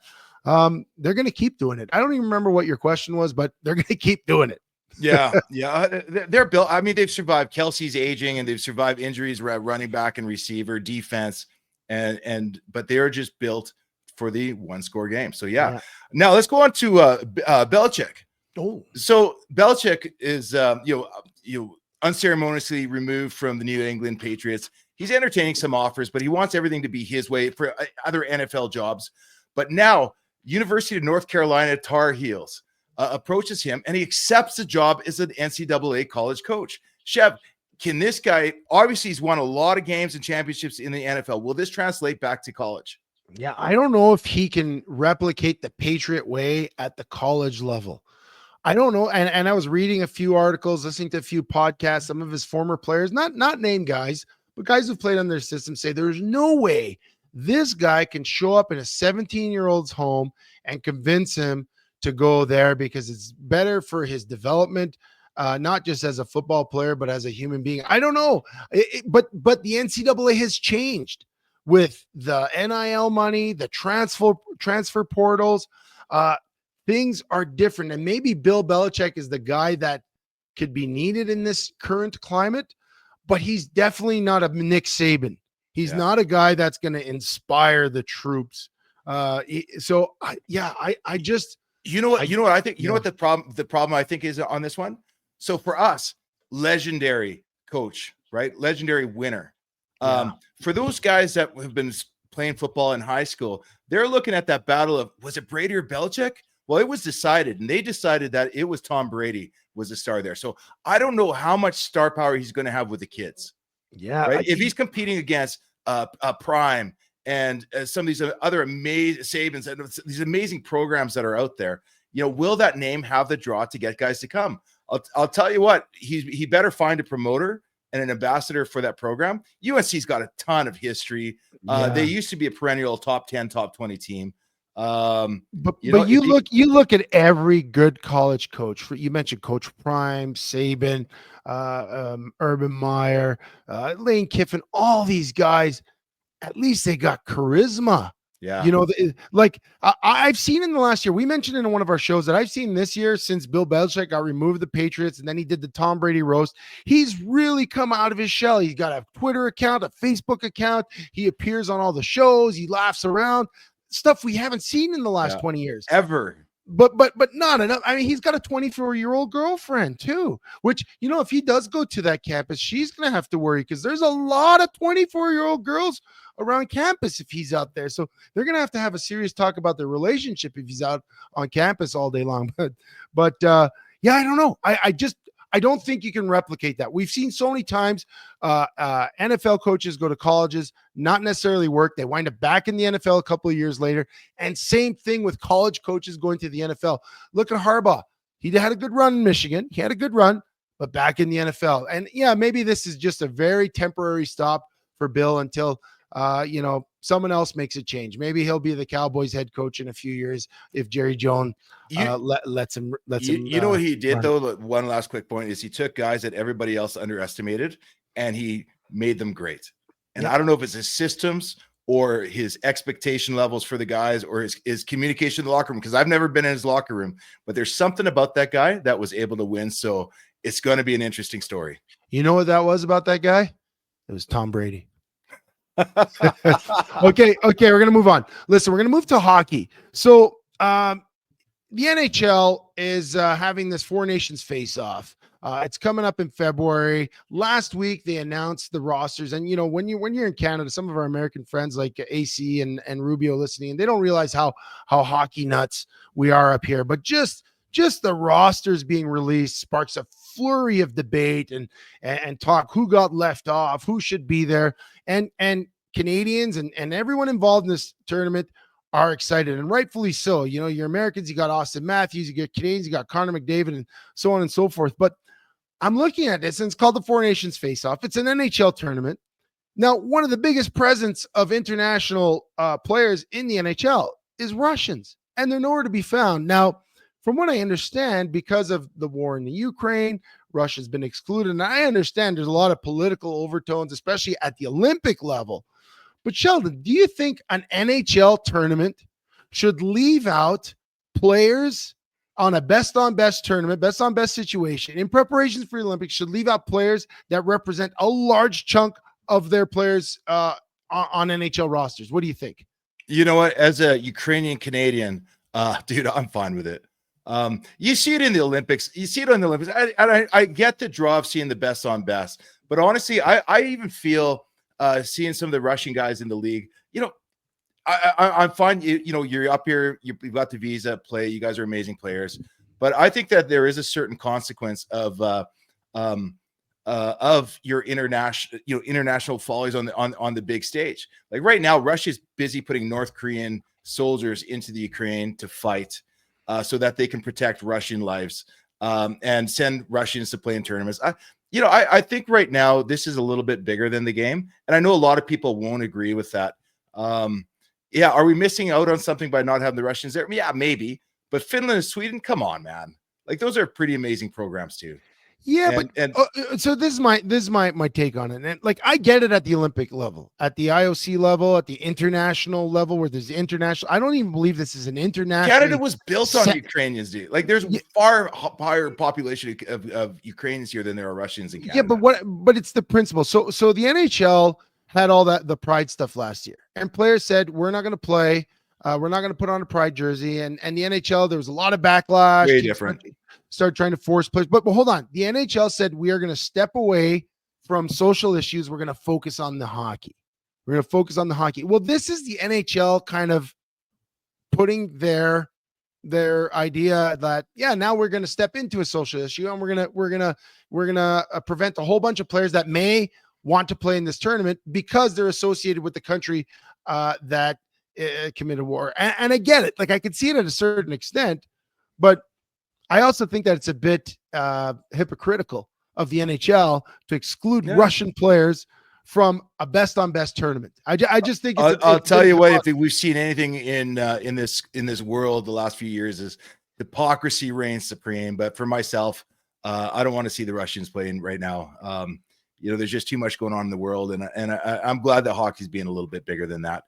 going to keep doing it. I don't even remember what your question was, but they're going to keep doing it. Yeah. They're built. I mean, they've survived Kelsey's aging and they've survived injuries, running back and receiver, defense, but they're just built for the 1-score game. So Now let's go on to Belichick. Oh, so Belichick is unceremoniously removed from the New England Patriots. He's entertaining some offers, but he wants everything to be his way for other NFL jobs. But now, University of North Carolina Tar Heels approaches him, and he accepts the job as an NCAA college coach. Chev, can this guy, obviously he's won a lot of games and championships in the NFL. Will this translate back to college? Yeah, I don't know if he can replicate the Patriot way at the college level. I don't know. And I was reading a few articles, listening to a few podcasts, some of his former players, not named guys, but guys who've played on their system say there's no way this guy can show up in a 17-year-old's home and convince him to go there because it's better for his development, not just as a football player, but as a human being. I don't know. But the NCAA has changed with the NIL money, the transfer portals. Things are different. And maybe Bill Belichick is the guy that could be needed in this current climate, but he's definitely not a Nick Saban. He's not a guy that's going to inspire the troops. I just, you know what I think, you know what the problem I think is on this one. So for us, legendary coach, right? Legendary winner. For those guys that have been playing football in high school, they're looking at that battle of, was it Brady or Belichick? Well, it was decided, and they decided that it was Tom Brady was the star there. So I don't know how much star power he's going to have with the kids. Yeah. Right? If he's competing against a Prime and some of these other amazing Sabins and these amazing programs that are out there, will that name have the draw to get guys to come? I'll tell you what, he better find a promoter and an ambassador for that program. UNC's got a ton of history. They used to be a perennial top 10, top 20 team. But you look at every good college coach. You mentioned Coach Prime, Saban, Urban Meyer, Lane Kiffin, all these guys. At least they got charisma. Yeah. I've seen in the last year, we mentioned in one of our shows that I've seen this year since Bill Belichick got removed the Patriots and then he did the Tom Brady roast. He's really come out of his shell. He's got a Twitter account, a Facebook account. He appears on all the shows. He laughs around. Stuff we haven't seen in the last 20 years. Ever. But not enough. I mean, he's got a 24-year-old girlfriend too, which, if he does go to that campus, she's going to have to worry because there's a lot of 24-year-old girls around campus if he's out there. So they're going to have a serious talk about their relationship if he's out on campus all day long. But I don't know. I don't think you can replicate that. We've seen so many times NFL coaches go to colleges, not necessarily work. They wind up back in the NFL a couple of years later. And same thing with college coaches going to the NFL. Look at Harbaugh. He had a good run in Michigan. He had a good run, but back in the NFL. And maybe this is just a very temporary stop for Bill until someone else makes a change. Maybe he'll be the Cowboys head coach in a few years if Jerry Jones lets him. You know what he did run. though? One last quick point is he took guys that everybody else underestimated and he made them great. And I don't know if it's his systems or his expectation levels for the guys or his communication in the locker room, because I've never been in his locker room, but there's something about that guy that was able to win. So it's going to be an interesting story. You know what that was about that guy? It was Tom Brady. Okay, we're gonna move on. Listen, we're gonna move to hockey. So the NHL is having this Four Nations face-off. It's coming up in February. Last week they announced the rosters, and when you're in Canada, some of our American friends like AC and Rubio listening, and they don't realize how hockey nuts we are up here. But just the rosters being released sparks a flurry of debate and talk. Who got left off? Who should be there? And Canadians and everyone involved in this tournament are excited, and rightfully so. Your Americans, you got Austin Matthews, you got Canadians, you got Connor McDavid, and so on and so forth. But I'm looking at this, and it's called the Four Nations Face-Off. It's an NHL tournament. Now, one of the biggest presence of international players in the NHL is Russians, and they're nowhere to be found. Now, from what I understand, because of the war in the Ukraine, Russia's been excluded. And I understand there's a lot of political overtones, especially at the Olympic level. But Sheldon, do you think an NHL tournament should leave out players on a best-on-best tournament, best-on-best situation in preparation for the Olympics, should leave out players that represent a large chunk of their players on NHL rosters? What do you think? You know what? As a Ukrainian Canadian, dude, I'm fine with it. You see it in the Olympics. I get the draw of seeing the best on best, but honestly, I even feel seeing some of the Russian guys in the league. I'm fine. You're up here. You've got the visa play. You guys are amazing players, but I think that there is a certain consequence of your international follies on the big stage. Like right now, Russia's busy putting North Korean soldiers into the Ukraine to fight. So that they can protect Russian lives and send Russians to play in tournaments. I think right now this is a little bit bigger than the game, and I know a lot of people won't agree with that. Are we missing out on something by not having the Russians there? Yeah, maybe. But Finland and Sweden, come on, man! Like those are pretty amazing programs too. Yeah, so this is my take on it. And like I get it at the Olympic level, at the IOC level, at the international level, where there's international. I don't even believe this is an international. Canada was built on Ukrainians, dude. Like there's far higher population of Ukrainians here than there are Russians in Canada. Yeah, but it's the principle. So the NHL had all the pride stuff last year, and players said we're not going to play. We're not going to put on a pride jersey, and the NHL, there was a lot of backlash. Way different. Start trying to force players. But hold on. The NHL said we are going to step away from social issues. We're going to focus on the hockey. Well, this is the NHL kind of putting their idea that, now we're going to step into a social issue, and we're going to prevent a whole bunch of players that may want to play in this tournament because they're associated with the country that committed war. And I get it. Like, I can see it at a certain extent, but I also think that it's a bit hypocritical of the NHL to exclude Russian players from a best on best tournament. I just think I'll tell you what, if we've seen anything in this world the last few years, is hypocrisy reigns supreme. But for myself, I don't want to see the Russians playing right now. There's just too much going on in the world, and I'm glad that hockey's being a little bit bigger than that.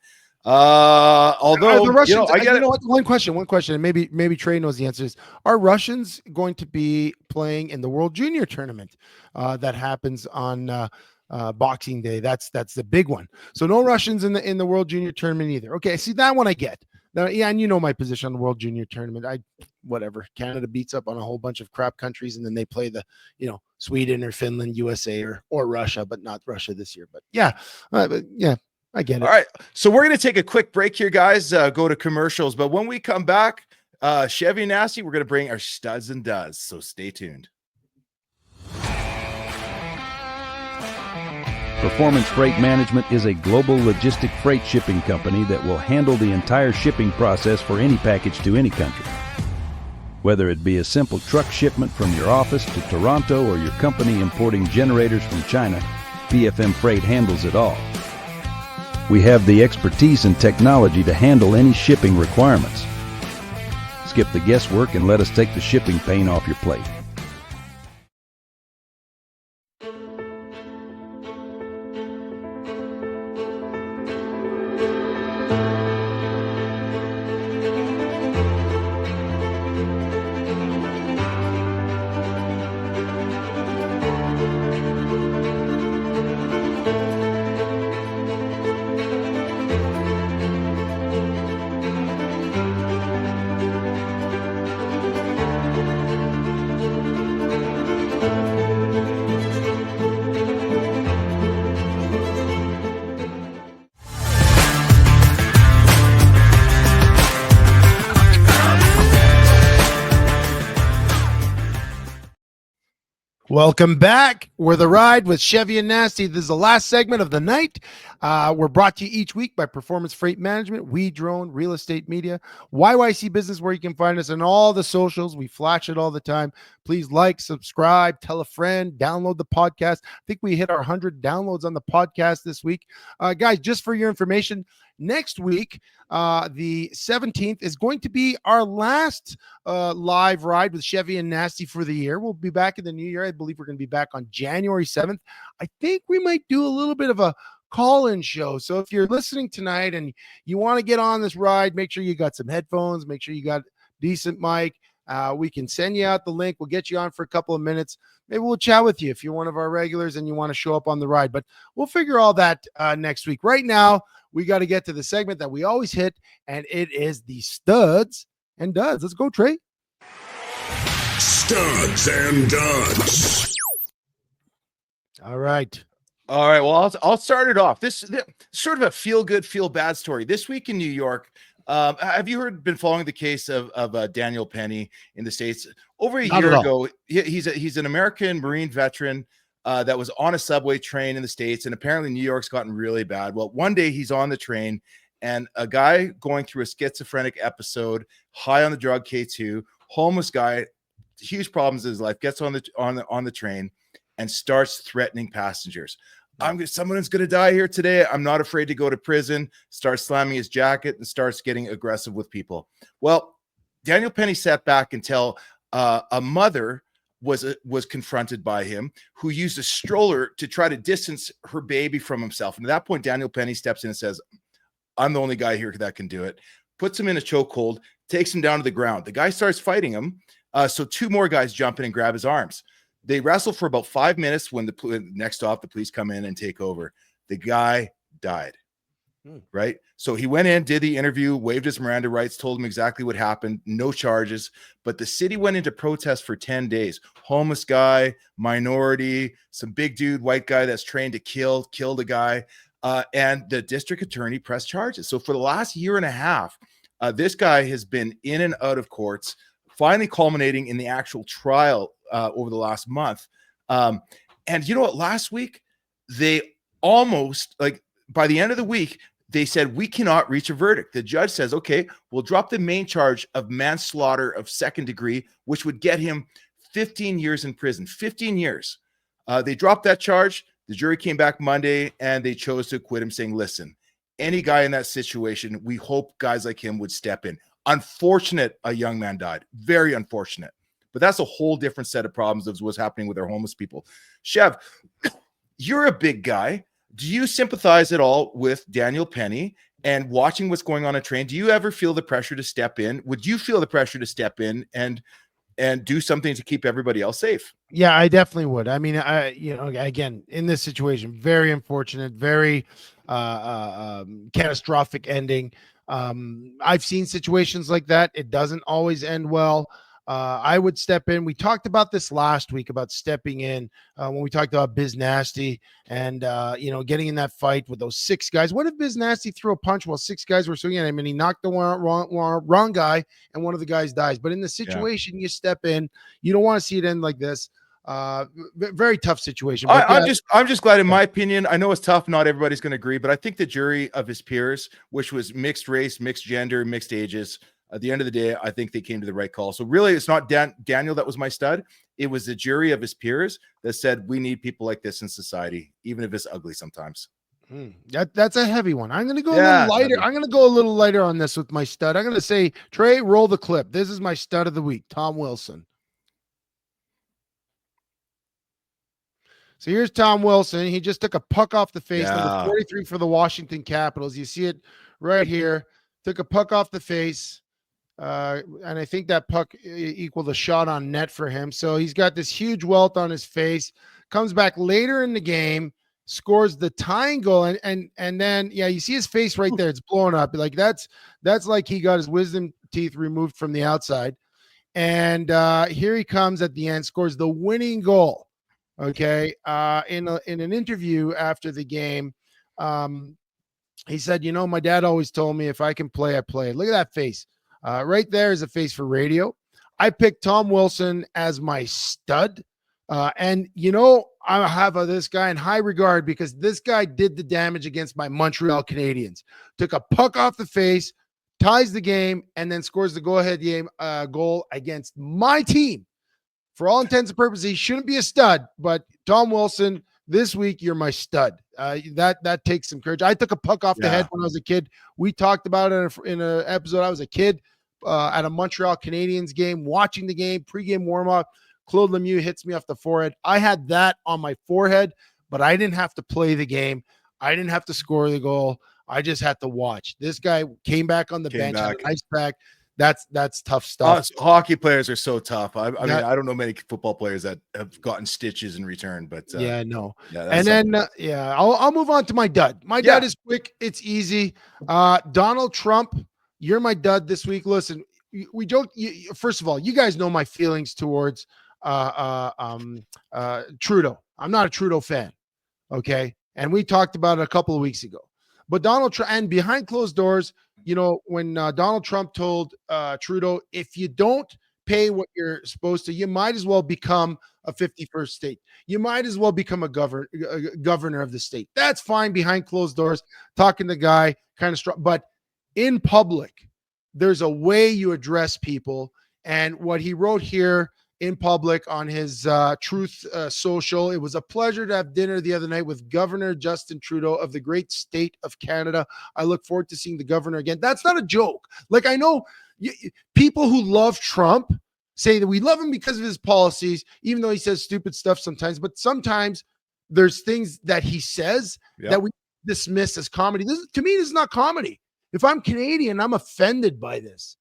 Although the Russians, I get one question, and maybe Trey knows the answer is: are Russians going to be playing in the World Junior Tournament that happens on Boxing Day? That's the big one. So no Russians in the World Junior Tournament either. Okay, see, that one I get. Now, yeah, and you know my position on the World Junior Tournament. Whatever. Canada beats up on a whole bunch of crap countries, and then they play the Sweden or Finland, USA or Russia, but not Russia this year. But yeah, I get it. All right, so we're going to take a quick break here, guys. Go to commercials, but when we come back, Chevy and Nasty, we're going to bring our studs and duds. So stay tuned. Performance Freight Management is a global logistic freight shipping company that will handle the entire shipping process for any package to any country. Whether it be a simple truck shipment from your office to Toronto or your company importing generators from China, PFM Freight handles it all. We have the expertise and technology to handle any shipping requirements. Skip the guesswork and let us take the shipping pain off your plate. Welcome back. We're The Ride with Chevy and Nasty. This is the last segment of the night. We're brought to you each week by Performance Freight Management, We Drone, Real Estate Media, YYC Business, where you can find us on all the socials. We flash it all the time. Please like, subscribe, tell a friend, download the podcast. I think we hit our 100 downloads on the podcast this week. Guys, just for your information, next week, the 17th, is going to be our last live ride with Chevy and Nasty for the year. We'll be back in the new year. I believe we're going to be back on January 7th. I think we might do a little bit of a call-in show. So if you're listening tonight and you want to get on this ride, make sure you got some headphones, make sure you got decent mic. We can send you out the link. We'll get you on for a couple of minutes. Maybe we'll chat with you if you're one of our regulars and you want to show up on the ride. But we'll figure all that next week. Right now, we got to get to the segment that we always hit, and it is the studs and duds. Let's go, Trey. Studs and duds. All right. Well, I'll start it off. This sort of a feel good, feel bad story. This week in New York, have you been following the case of Daniel Penny in the States? Over a year ago, he's an American Marine veteran that was on a subway train in the States, and apparently New York's gotten really bad. Well, one day he's on the train, and a guy going through a schizophrenic episode, high on the drug K2, homeless guy, huge problems in his life, gets on the train and starts threatening passengers. Someone's going to die here today. I'm not afraid to go to prison. Starts slamming his jacket and starts getting aggressive with people. Well, Daniel Penny sat back until a mother was confronted by him, who used a stroller to try to distance her baby from himself. And at that point, Daniel Penny steps in and says, I'm the only guy here that can do it. Puts him in a chokehold, takes him down to the ground. The guy starts fighting him. So two more guys jump in and grab his arms. They wrestle for about 5 minutes. When the next stop, the police come in and take over. The guy died. Right. So he went in, did the interview, waived his Miranda rights, told him exactly what happened, no charges. But the city went into protest for 10 days. Homeless guy, minority, some big dude, white guy that's trained to kill the guy. And the district attorney pressed charges. So for the last year and a half, this guy has been in and out of courts, finally culminating in the actual trial over the last month. And you know what? Last week, they almost, like, by the end of the week, they said, we cannot reach a verdict. The judge says, okay, we'll drop the main charge of manslaughter of second degree, which would get him 15 years in prison. 15 years. They dropped that charge. The jury came back Monday and they chose to acquit him, saying, listen, any guy in that situation, we hope guys like him would step in. Unfortunate a young man died. Very unfortunate. But that's a whole different set of problems of what's happening with our homeless people. Chev, you're a big guy. Do you sympathize at all with Daniel Penny and watching what's going on a train? Do you ever feel the pressure to step in? Would you feel the pressure to step in and do something to keep everybody else safe? Yeah, I definitely would. I mean, again, in this situation, very unfortunate, very catastrophic ending. I've seen situations like that. It doesn't always end well. I would step in. We talked about this last week about stepping in when we talked about Biz Nasty and, getting in that fight with those 6 guys. What if Biz Nasty threw a punch while 6 guys were swinging at him and he knocked the wrong guy and one of the guys dies? But in the situation, you step in. You don't want to see it end like this. Very tough situation. But I'm just glad, in my opinion, I know it's tough. Not everybody's going to agree, but I think the jury of his peers, which was mixed race, mixed gender, mixed ages, at the end of the day, I think they came to the right call. So really, it's not Daniel that was my stud. It was the jury of his peers that said, we need people like this in society, even if it's ugly sometimes. That's a heavy one. I'm going to go a little lighter. I'm going to go a little lighter on this with my stud. I'm going to say, Trey, roll the clip. This is my stud of the week, Tom Wilson. So here's Tom Wilson. He just took a puck off the face, number 43 for the Washington Capitals. You see it right here. Took a puck off the face. And I think that puck equaled a shot on net for him. So he's got this huge welt on his face, comes back later in the game, scores the tying goal. And then, you see his face right there. It's blown up. Like that's like he got his wisdom teeth removed from the outside. And here he comes at the end, scores the winning goal. Okay. In an interview after the game, he said, my dad always told me if I can play, I play. Look at that face. Right there is a face for radio. I picked Tom Wilson as my stud. And I have this guy in high regard because this guy did the damage against my Montreal Canadiens. Took a puck off the face, ties the game, and then scores the go-ahead game goal against my team. For all intents and purposes, he shouldn't be a stud, but Tom Wilson, this week, you're my stud. That takes some courage. I took a puck off the head when I was a kid. We talked about it in an episode. I was a kid at a Montreal Canadiens game, watching the game, pregame warm-up. Claude Lemieux hits me off the forehead. I had that on my forehead, but I didn't have to play the game. I didn't have to score the goal. I just had to watch. This guy came back on the bench, had a nice pack. That's tough stuff. Hockey players are so tough. I mean, I don't know many football players that have gotten stitches in return, but no. And then I'll move on to my dud. My dud is quick. It's easy. Donald Trump, you're my dud this week. Listen, we joke. First of all, you guys know my feelings towards Trudeau. I'm not a Trudeau fan. Okay. And we talked about it a couple of weeks ago, but Donald Trump, and behind closed doors, when Donald Trump told Trudeau, if you don't pay what you're supposed to, you might as well become a 51st state. You might as well become a governor of the state. That's fine behind closed doors, talking to the guy, kind of strong. But in public, there's a way you address people. And what he wrote here in public on his Truth Social, it was a pleasure to have dinner the other night with Governor Justin Trudeau of the great state of Canada. I look forward to seeing the governor again. That's not a joke. Like, I know people who love Trump say that we love him because of his policies, even though he says stupid stuff sometimes. But sometimes there's things that he says that we dismiss as comedy. To me, this is not comedy. If I'm Canadian, I'm offended by this.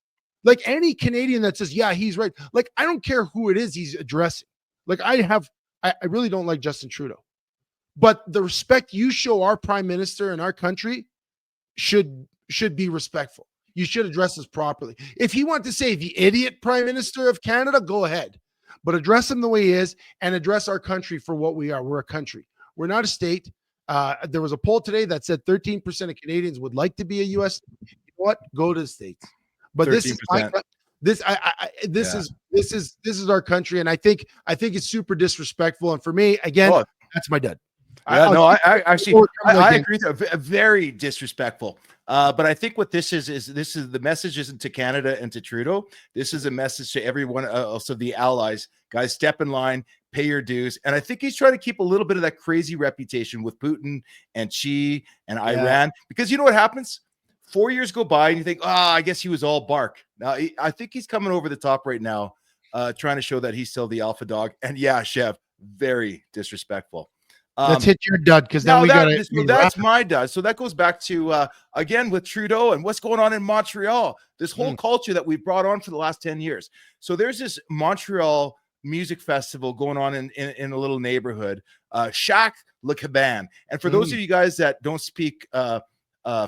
Like any Canadian that says, yeah, he's right. Like, I don't care who it is he's addressing. Like I really don't like Justin Trudeau, but the respect you show our prime minister in our country should be respectful. You should address us properly. If he wants to say the idiot prime minister of Canada, go ahead, but address him the way he is and address our country for what we are. We're a country. We're not a state. There was a poll today that said 13% of Canadians would like to be a U.S. You know what? Go to the States. But 13%. This is our country, and I think it's super disrespectful. And for me, again, that's my dud. Yeah, no, I actually I agree. Very disrespectful. But I think what this is the message isn't to Canada and to Trudeau. This is a message to everyone else of the allies. Guys, step in line, pay your dues. And I think he's trying to keep a little bit of that crazy reputation with Putin and Xi and Iran, because you know what happens? 4 years go by and you think, I guess he was all bark. Now, I think he's coming over the top right now, trying to show that he's still the alpha dog. And yeah, Chev, very disrespectful. Let's hit your dud, because now that's my dud. So that goes back to again with Trudeau and what's going on in Montreal. This whole culture that we've brought on for the last 10 years. So there's this Montreal music festival going on in a little neighborhood, Shack Le Cabane. And for those of you guys that don't speak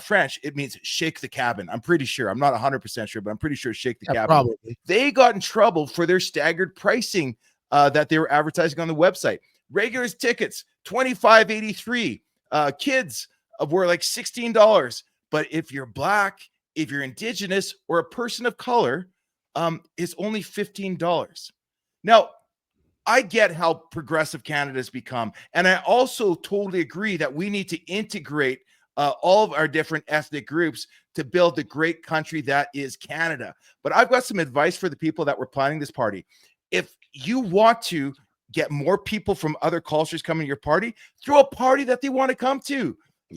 French, it means shake the cabin. I'm pretty sure. I'm not 100% sure, but I'm pretty sure shake the cabin. Probably. They got in trouble for their staggered pricing that they were advertising on the website. Regular tickets, $25.83. Kids were like $16. But if you're Black, if you're Indigenous, or a person of color, it's only $15. Now, I get how progressive Canada has become. And I also totally agree that we need to integrate all of our different ethnic groups to build the great country that is Canada. But I've got some advice for the people that were planning this party. If you want to get more people from other cultures coming to your party, throw a party that they want to come to,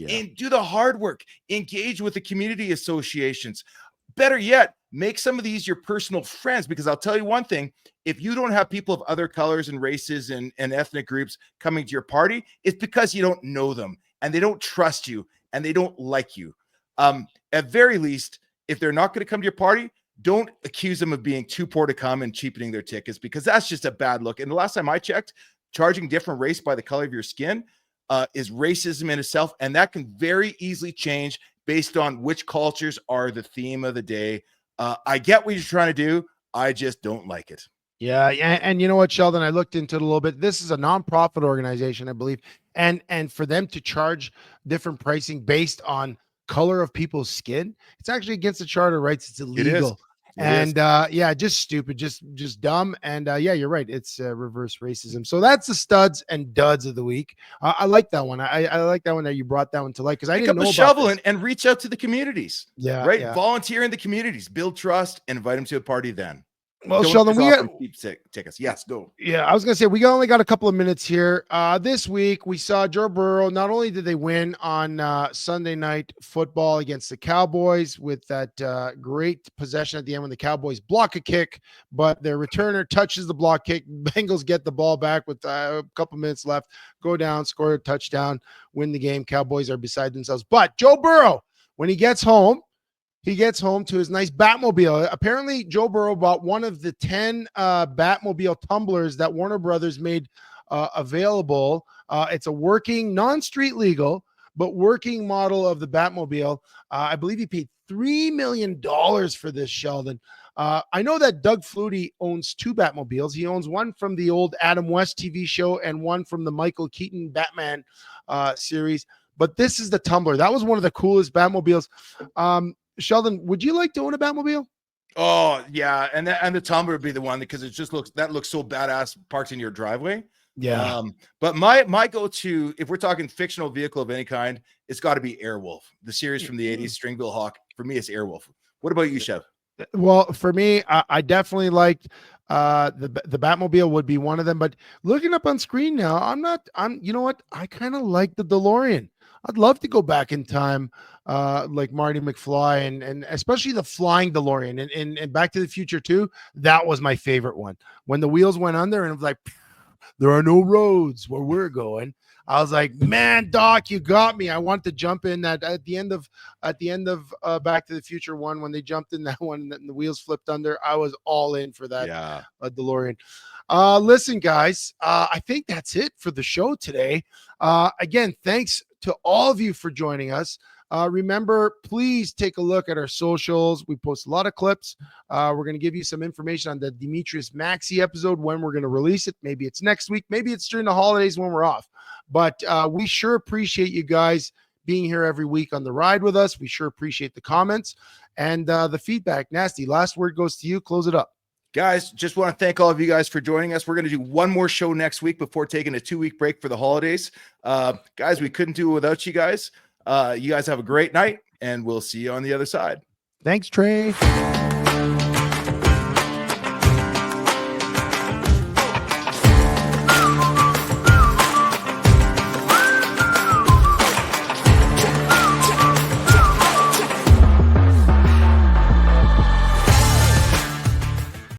and do the hard work, engage with the community associations. Better yet, make some of these your personal friends, because I'll tell you one thing, if you don't have people of other colors and races and ethnic groups coming to your party, it's because you don't know them and they don't trust you and they don't like you. At very least, if they're not going to come to your party, don't accuse them of being too poor to come and cheapening their tickets, because that's just a bad look. And the last time I checked, charging different race by the color of your skin is racism in itself. And that can very easily change based on which cultures are the theme of the day. I get what you're trying to do. I just don't like it. Yeah. And you know what, Sheldon, I looked into it a little bit. This is a nonprofit organization, I believe. And for them to charge different pricing based on color of people's skin, it's actually against the charter rights. It's illegal. Just stupid, just dumb. And yeah, you're right. It's reverse racism. So that's the studs and duds of the week. I like that one. I like that one that you brought that one to light, because I didn't know about shovel this. and reach out to the communities. Yeah, right. Yeah. Volunteer in the communities, build trust, and invite them to a party. Then, well, Sheldon, we got tickets. Yes, go. Yeah, I was gonna say we only got a couple of minutes here. This week we saw Joe Burrow. Not only did they win on Sunday night football against the Cowboys with that great possession at the end when the Cowboys block a kick, but their returner touches the block kick. Bengals get the ball back with a couple minutes left, go down, score a touchdown, win the game. Cowboys are beside themselves. But Joe Burrow, when he gets home to his nice Batmobile. Apparently, Joe Burrow bought one of the 10 Batmobile tumblers that Warner Brothers made available. It's a working, non-street legal, but working model of the Batmobile. I believe he paid $3 million for this, Sheldon. I know that Doug Flutie owns 2 Batmobiles. He owns one from the old Adam West TV show and one from the Michael Keaton Batman series. But this is the tumbler. That was one of the coolest Batmobiles. Sheldon, would you like to own a Batmobile? Oh yeah, and the tumbler would be the one, because it just looks so badass parked in your driveway. Yeah. But my go-to, if we're talking fictional vehicle of any kind, it's got to be Airwolf, the series from the 80s, Stringbill Hawk. For me, it's Airwolf. What about you, Chev? Well, for me, I definitely liked the Batmobile would be one of them. But looking up on screen now, you know what? I kind of like the DeLorean. I'd love to go back in time, like Marty McFly, and especially the flying DeLorean. And Back to the Future 2, that was my favorite one. When the wheels went under and it was like, there are no roads where we're going. I was like, man, Doc, you got me. I want to jump in that at the end of Back to the Future 1, when they jumped in that one and the wheels flipped under. I was all in for that DeLorean. Listen, guys, I think that's it for the show today. Again, thanks to all of you for joining us. Remember, please take a look at our socials. We post a lot of clips. We're going to give you some information on the Demetrius Maxey episode, when we're going to release it. Maybe it's next week. Maybe it's during the holidays when we're off. But we sure appreciate you guys being here every week on the ride with us. We sure appreciate the comments and the feedback. Nasty, last word goes to you. Close it up. Guys, just want to thank all of you guys for joining us. We're going to do one more show next week before taking a 2-week break for the holidays. Guys, we couldn't do it without you guys. You guys have a great night, and we'll see you on the other side. Thanks, Trey.